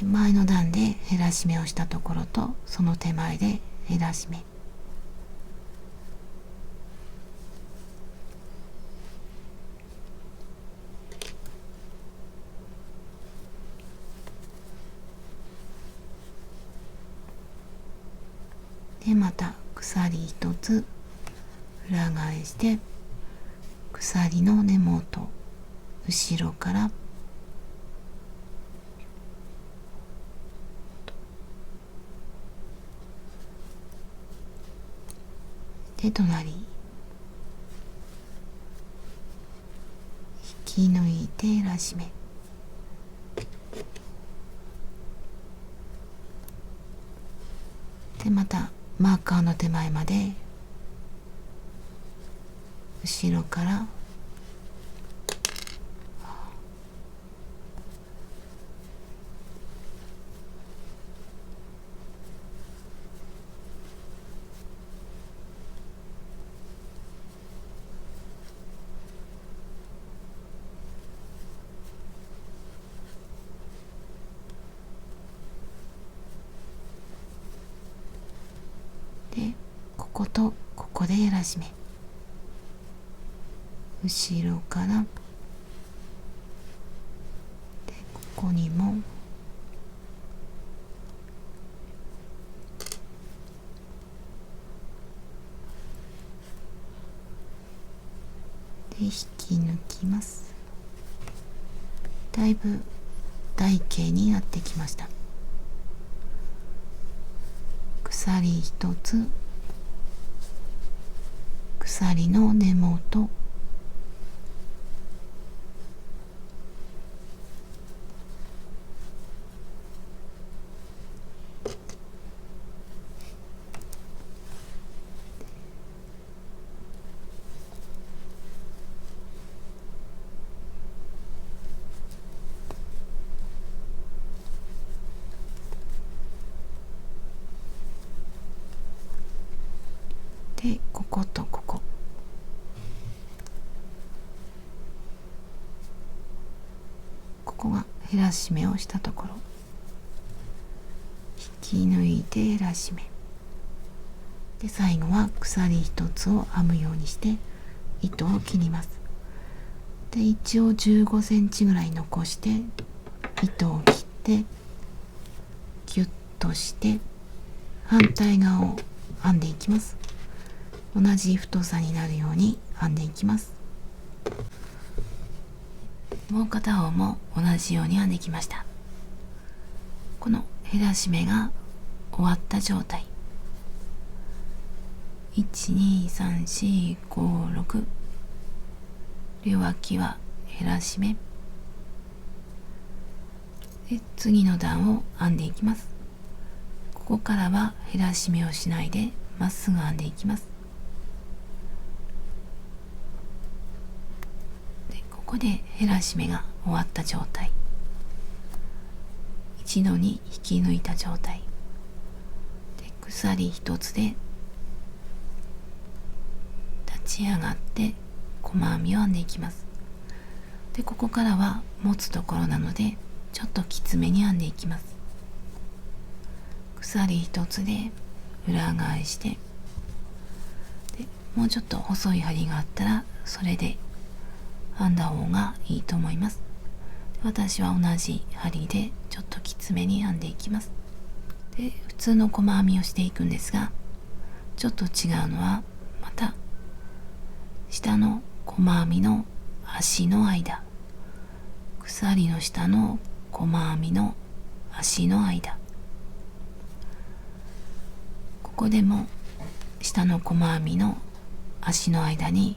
前の段で減らし目をしたところとその手前で減らし目、で、また鎖1つ裏返して鎖の根元、後ろからで隣、引き抜いて減らし目、でまたマーカーの手前まで後ろからで、こことここで減らし目、後ろからでここにもで引き抜きます。だいぶ台形になってきました。鎖一つ、鎖の根元、でこことここ、ここが減らし目をしたところ、引き抜いて減らし目で、最後は鎖一つを編むようにして糸を切ります。で、一応15センチぐらい残して糸を切ってギュッとして反対側を編んでいきます。同じ太さになるように編んでいきます。もう片方も同じように編んできました。この減らし目が終わった状態、12345両脇は減らし目で、次の段を編んでいきます。ここからは減らし目をしないでまっすぐ編んでいきます。で、ここで減らし目が終わった状態、一度に引き抜いた状態で、鎖一つで立ち上がって細編みを編んでいきます。で、ここからは持つところなのでちょっときつめに編んでいきます。鎖一つで裏返して、でもうちょっと細い針があったらそれで編んだ方がいいと思います。私は同じ針でちょっときつめに編んでいきます。で、普通の細編みをしていくんですが、ちょっと違うのはまた下の細編みの足の間、鎖の下の細編みの足の間、ここでも下の細編みの足の間に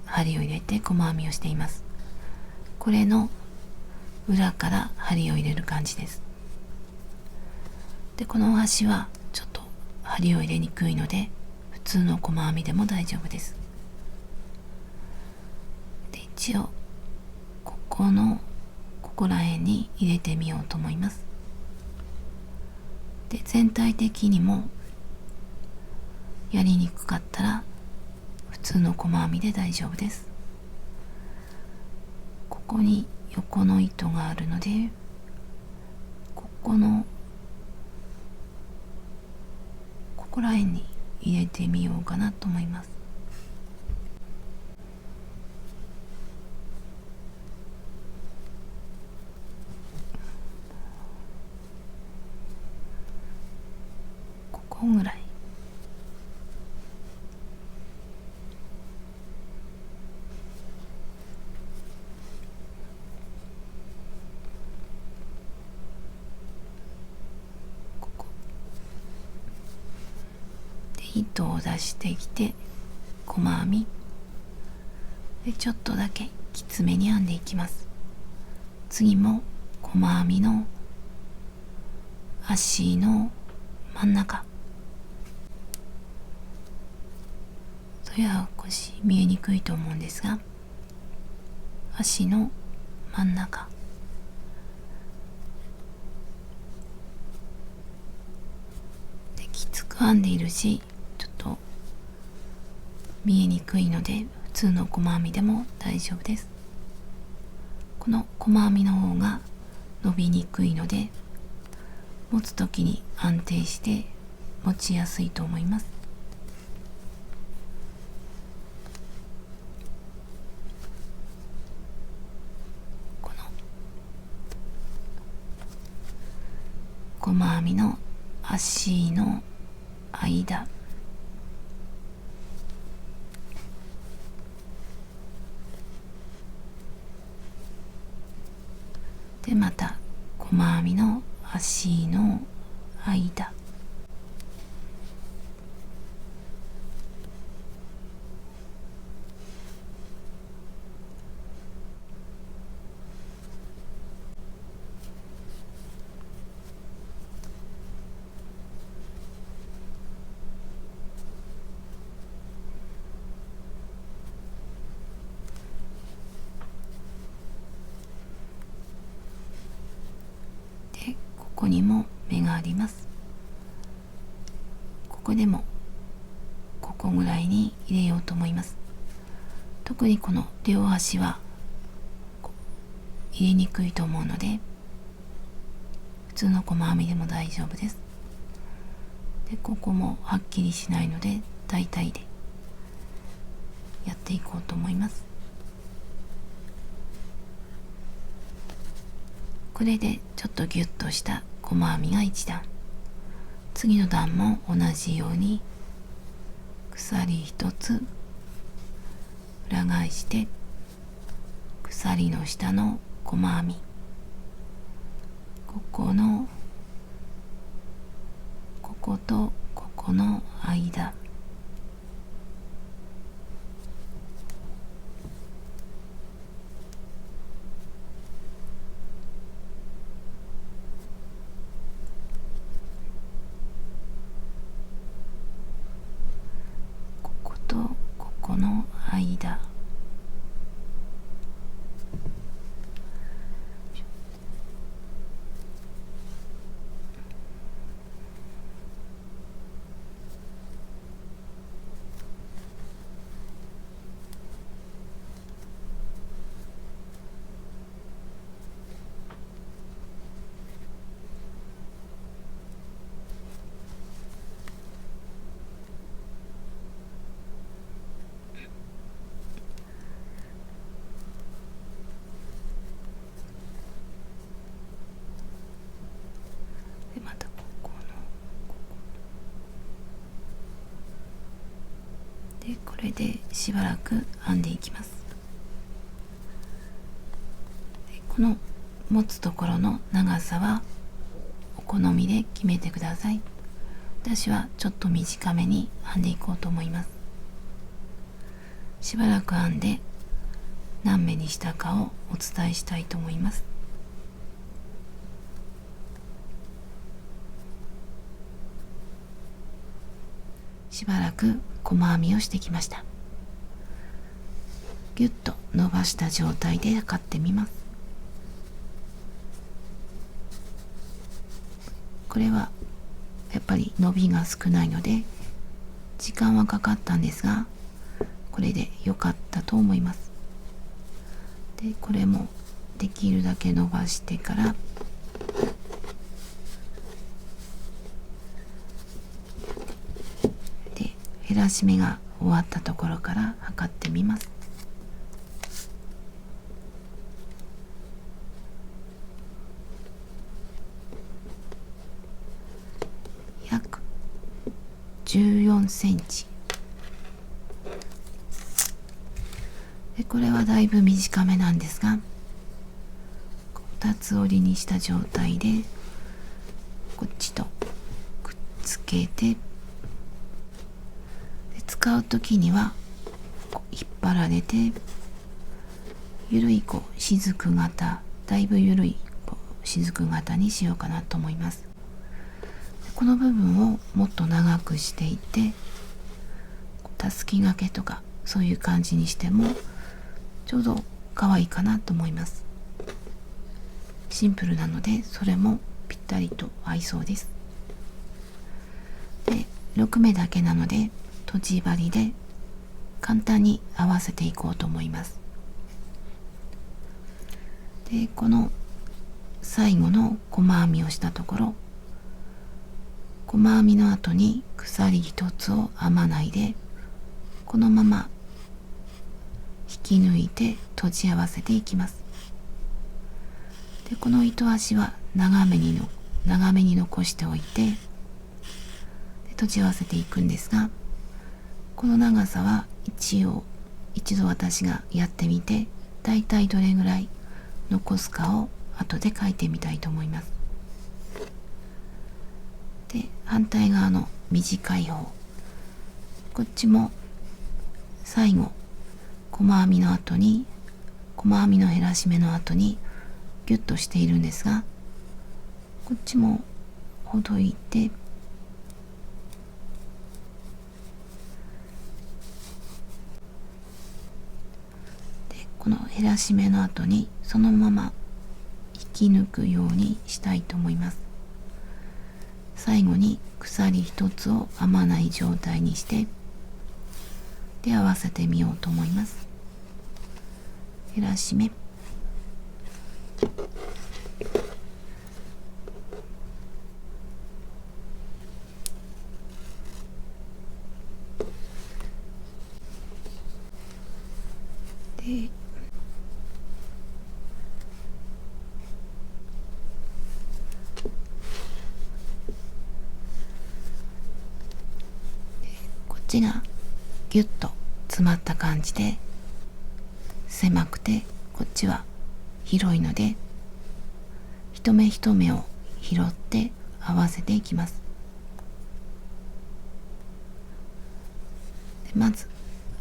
針を入れて細編みをしています。これの裏から針を入れる感じです。で、この端はちょっと針を入れにくいので普通の細編みでも大丈夫です。で、一応ここら辺に入れてみようと思います。で、全体的にもやりにくかったら普通の細編みで大丈夫です。ここに横の糸があるので、ここら辺に入れてみようかなと思います。ここぐらい。糸を出してきて細編みで、ちょっとだけきつめに編んでいきます。次も細編みの足の真ん中、そそれは少し見えにくいと思うんですが、足の真ん中できつく編んでいるし、ちょっと見えにくいので普通の細編みでも大丈夫です。この細編みの方が伸びにくいので、持つ時に安定して持ちやすいと思います。この細編みの足の間で、また細編みの足の間で、ここにも目があります。ここでもここぐらいに入れようと思います。特にこの両足は入れにくいと思うので、普通の細編みでも大丈夫です。で、ここもはっきりしないので、大体でやっていこうと思います。これでちょっとギュッとした細編みが1段、次の段も同じように鎖1つ裏返して、鎖の下の細編み、こことここの間、こことここの間、でまたここので、これでしばらく編んでいきます。で、この持つところの長さはお好みで決めてください。私はちょっと短めに編んでいこうと思います。しばらく編んで何目にしたかをお伝えしたいと思います。しばらく細編みをしてきました。ギュッと伸ばした状態で測ってみます。これはやっぱり伸びが少ないので時間はかかったんですが、これで良かったと思います。で、これもできるだけ伸ばしてから、で減らし目が終わったところから測ってみます。約14センチで、これはだいぶ短めなんですが、2つ折りにした状態でこっちとくっつけて、で使う時には引っ張られてゆるい雫型、だいぶゆるい雫型にしようかなと思います。この部分をもっと長くしていって、たすき掛けとかそういう感じにしてもちょうど可愛いかなと思います。シンプルなのでそれもぴったりと合いそうです。で6目だけなのでとじ針で簡単に合わせていこうと思います。でこの最後の細編みをしたところ、細編みの後に鎖一つを編まないでこのまま引き抜いて閉じ合わせていきます。でこの糸端は長めに残しておいてで閉じ合わせていくんですが、この長さは一度私がやってみてだいたいどれぐらい残すかを後で書いてみたいと思います。で反対側の短い方、こっちも最後細編みの後に細編みの減らし目の後にギュッとしているんですが、こっちもほどいてでこの減らし目の後にそのまま引き抜くようにしたいと思います。最後に鎖一つを編まない状態にしてで合わせてみようと思います。減らし目でこっちがギュッと詰まった感じで狭くてこっちは広いので一目一目を拾って合わせていきます。でまず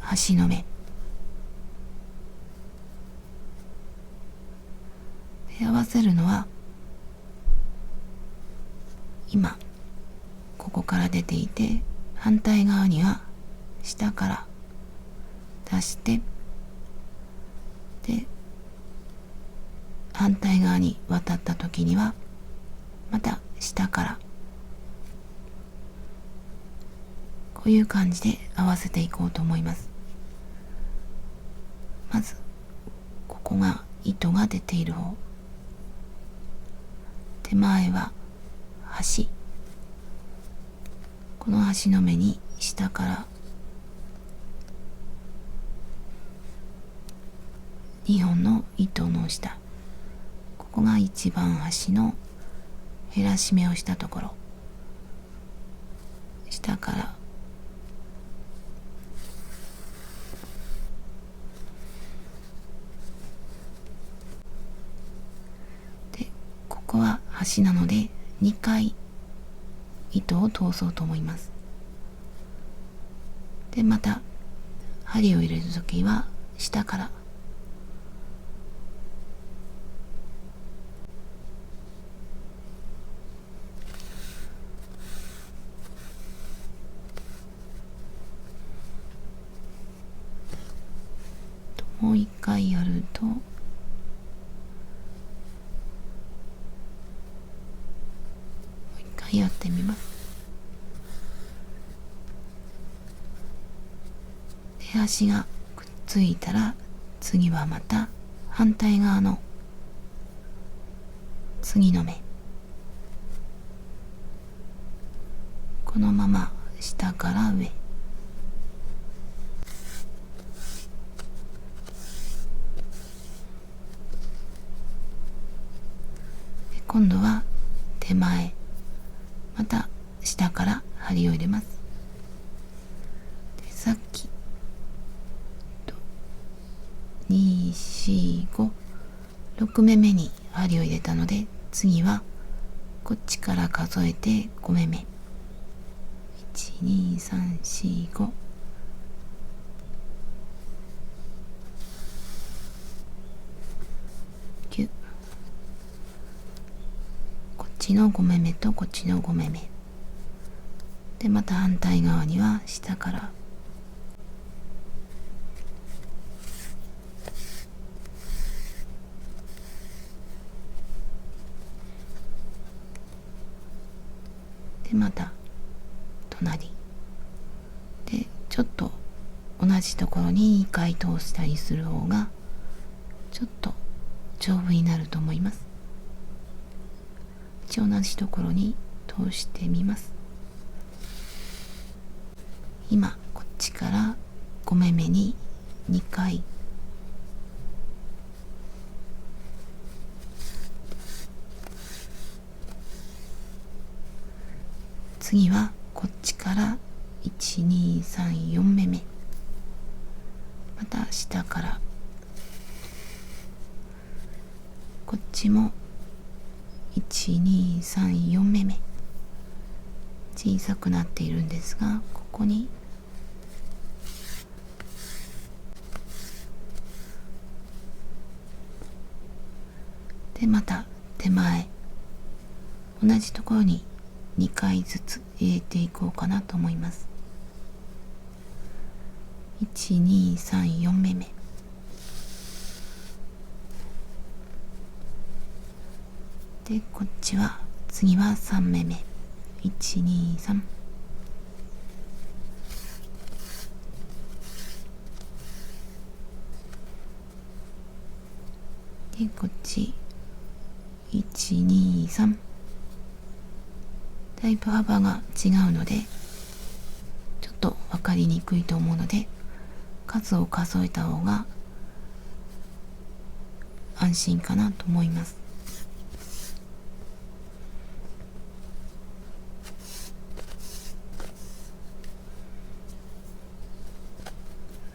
端の目で合わせるのは今ここから出ていて反対側には下から出してで反対側に渡った時にはまた下からこういう感じで合わせていこうと思います。まずここが糸が出ている方、手前は端、この端の目に下から2本の糸の下、ここが一番端の減らし目をしたところ、下からでここは端なので2回糸を通そうと思います。でまた針を入れるときは下からもう一回やるともう一回やってみます。で足がくっついたら次はまた反対側の次の目、このまま下から上で今度は手前また下から針を入れます。でさっき2、4、5、6目目に針を入れたので次はこっちから数えて5目目、1、2、3、4、5、9、こっちの5目目とこっちの5目目でまた反対側には下からでまた隣で、ちょっと同じところに2回通したりする方がちょっと丈夫になると思います。同じところに通してみます。今こっちから5目目に2回、次はこっちから1、2、3、4目目、また下からこっちも1、2、3、4目目、小さくなっているんですが、ここにでまた手前同じところに2回ずつ入れていこうかなと思います。1、2、3、4目目で、こっちは次は3目目、1、2、3で、こっち1、2、3、だいぶ幅が違うのでちょっと分かりにくいと思うので、数を数えた方が安心かなと思います。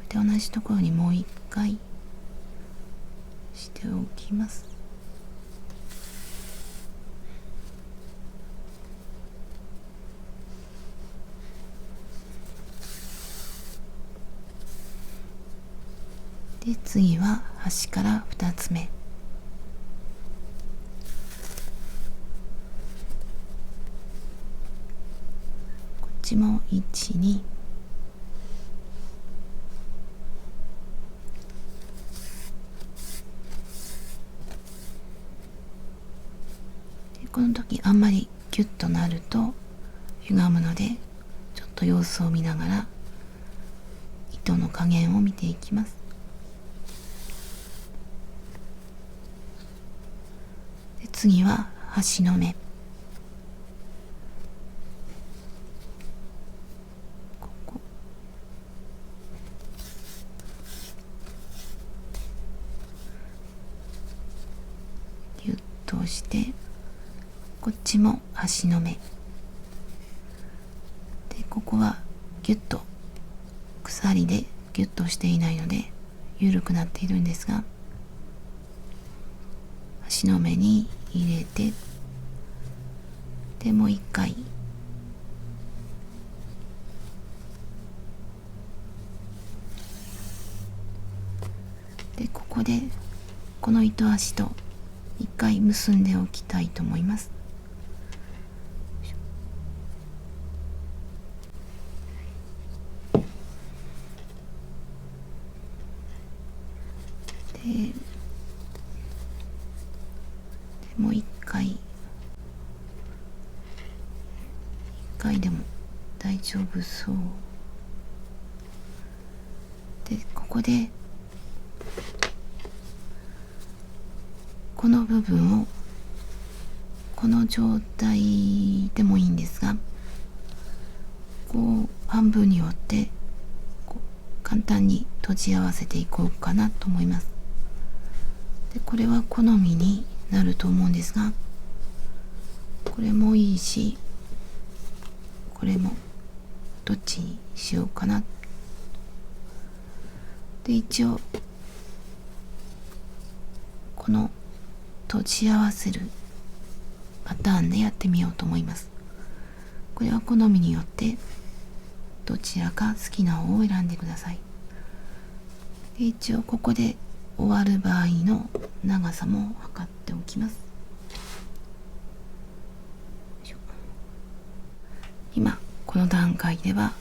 で、同じところにもう一回しておきます。で、次は端から2つ目、こっちも1、2で、この時あんまりギュッとなると歪むので、ちょっと様子を見ながら糸の加減を見ていきます。で、次は端の目、ここギュッと押して、こっちも端の目で、ここはギュッと鎖でギュッとしていないので緩くなっているんですが、端の目に入れて、でもう一回で、ここでこの糸足と一回結んでおきたいと思います。で、もう一回でも大丈夫そうで、ここでこの部分をこの状態でもいいんですが、こう半分に折ってこう簡単に閉じ合わせていこうかなと思います。で、これは好みになると思うんですが、これもいいしこれもどっちにしようかな。で、一応この閉じ合わせるパターンでやってみようと思います。これは好みによってどちらか好きな方を選んでください。で、一応ここで終わる場合の長さも測っておきます。今この段階では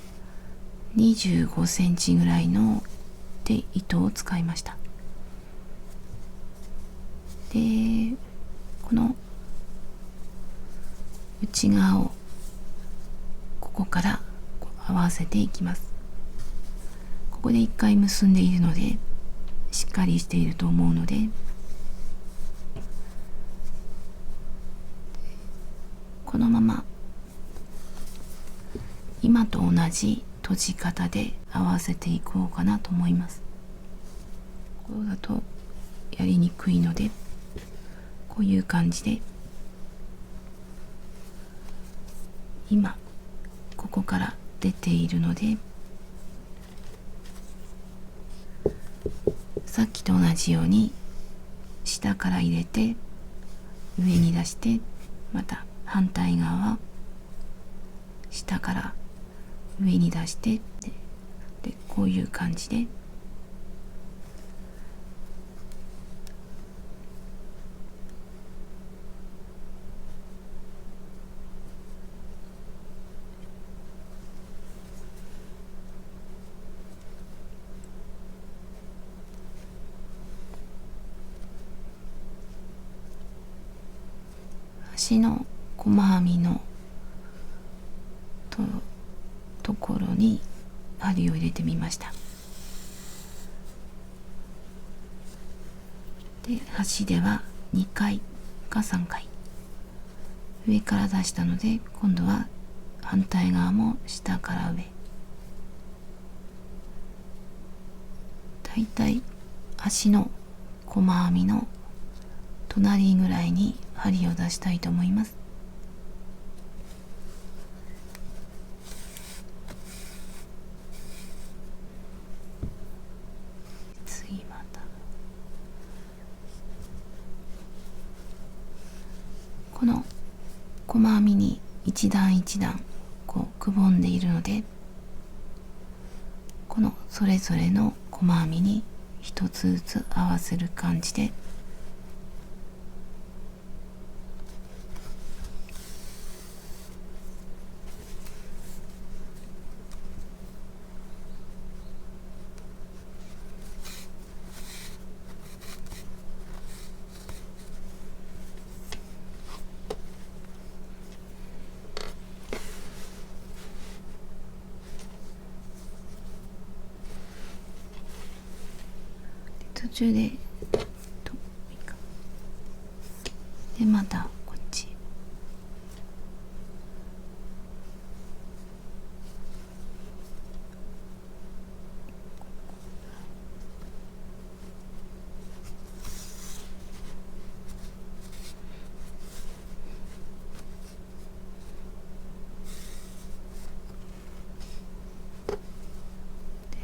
25センチぐらいので糸を使いました。で、この内側をこから合わせていきます。ここで一回結んでいるのでしっかりしていると思うので、このまま今と同じ閉じ方で合わせていこうかなと思います。こうだとやりにくいので、こういう感じで今ここから出ているので、さっきと同じように下から入れて上に出して、また反対側は下から上に出して、でこういう感じで足の細編みのところに針を入れてみました。で端では2回か3回上から出したので、今度は反対側も下から上、だいたい足の細編みの隣ぐらいに針を出したいと思います。次またこの細編みに一段一段こうくぼんでいるので、このそれぞれの細編みに一つずつ合わせる感じで途中でまたこっちで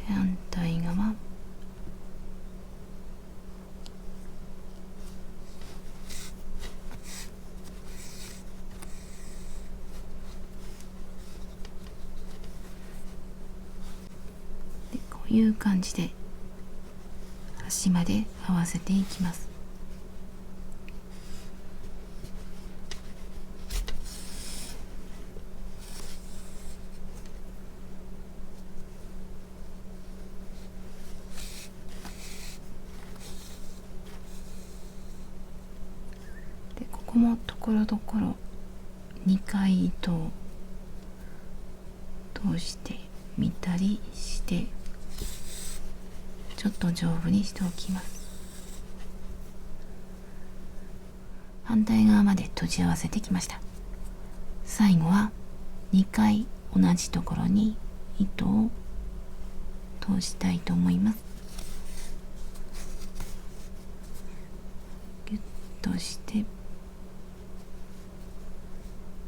反対側こういう感じで端まで合わせていきます。でここもところどころ2回糸を通してみたりしてちょっと丈夫にしておきます。反対側まで閉じ合わせてきました。最後は2回同じところに糸を通したいと思います。ギュッとして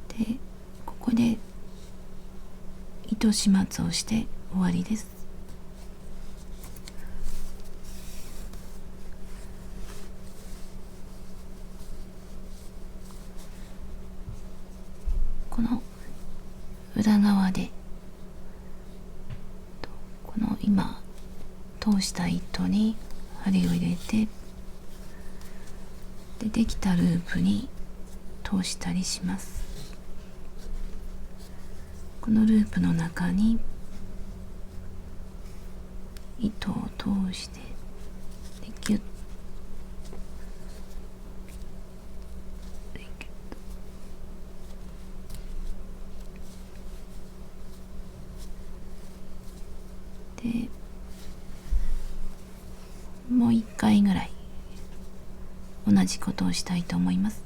でここで糸始末をして終わりです。この裏側でこの今通した糸に針を入れてできたループに通したりします。このループの中に糸を通してでギュッでもう一回ぐらい同じことをしたいと思います。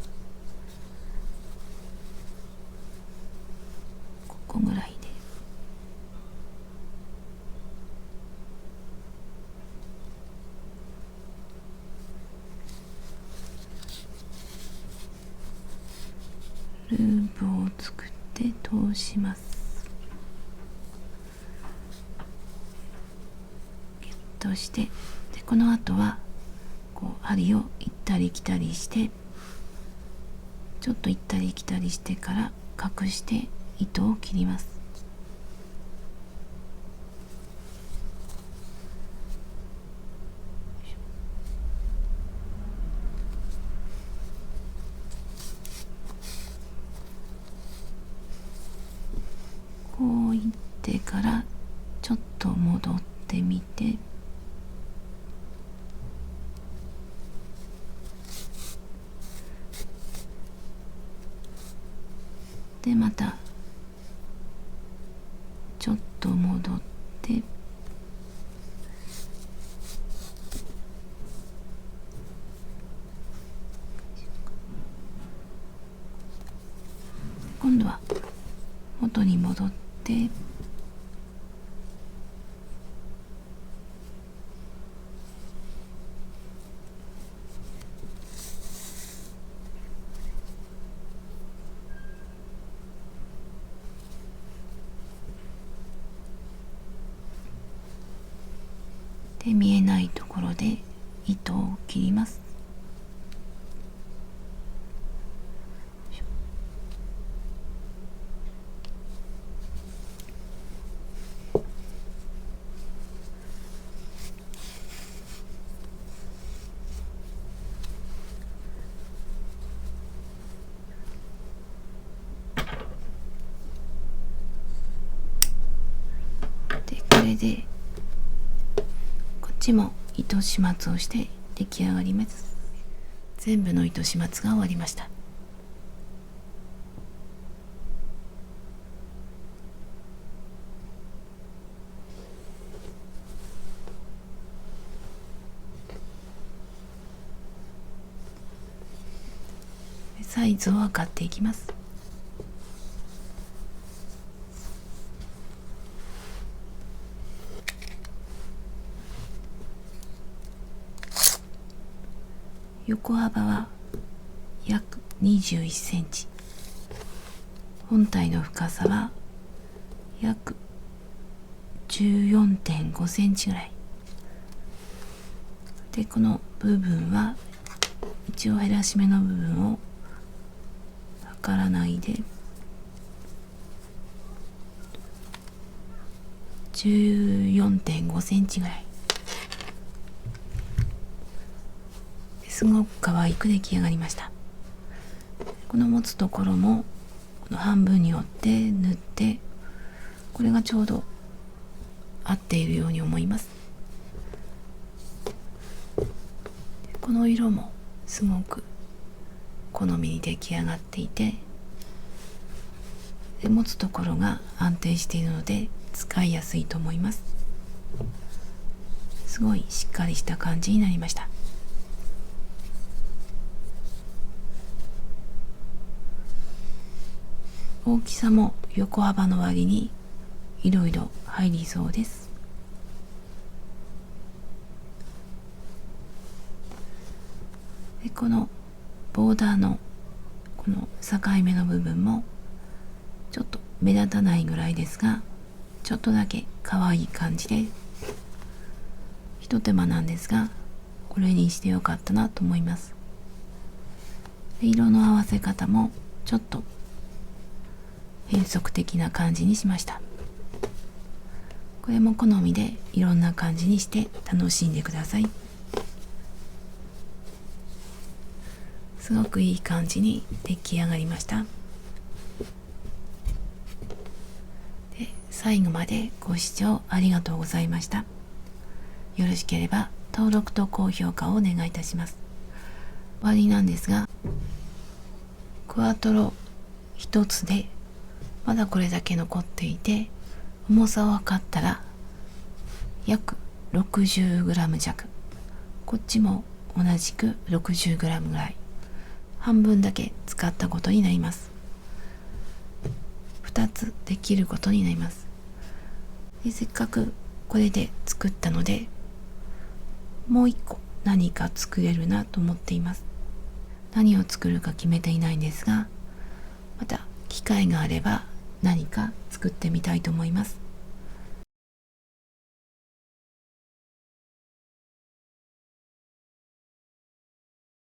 ここぐらいでループを作って通します。ギュッとして、でこの後はこう針を行ったり来たりして、ちょっと行ったり来たりしてから隠して糸を切ります。こう行ってからちょっと戻ってみて、でまたちょっと戻って、今度は元に戻って、で見えないところで糸を切ります。でこれでこっちも糸始末をして出来上がります。全部の糸始末が終わりました。サイズを測っていきます。横幅は約21センチ、本体の深さは約14.5 センチぐらいで、この部分は一応減らし目の部分を測らないで14.5 センチぐらい、すごく可愛く出来上がりました。この持つところもこの半分に折って縫って、これがちょうど合っているように思います。この色もすごく好みに出来上がっていて、で持つところが安定しているので使いやすいと思います。すごいしっかりした感じになりました。大きさも横幅の割にいろいろ入りそうです。でこのボーダーのこの境目の部分もちょっと目立たないぐらいですが、ちょっとだけ可愛い感じで、ひと手間なんですがこれにしてよかったなと思います。で色の合わせ方もちょっと変則的な感じにしました。これも好みでいろんな感じにして楽しんでください。すごくいい感じに出来上がりました。で最後までご視聴ありがとうございました。よろしければ登録と高評価をお願いいたします。終わりなんですが、クワトロ一つでまだこれだけ残っていて、重さを測ったら約 60g 弱、こっちも同じく 60g ぐらい、半分だけ使ったことになります。2つできることになります。でせっかくこれで作ったので、もう一個何か作れるなと思っています。何を作るか決めていないんですが、また機会があれば何か作ってみたいと思います。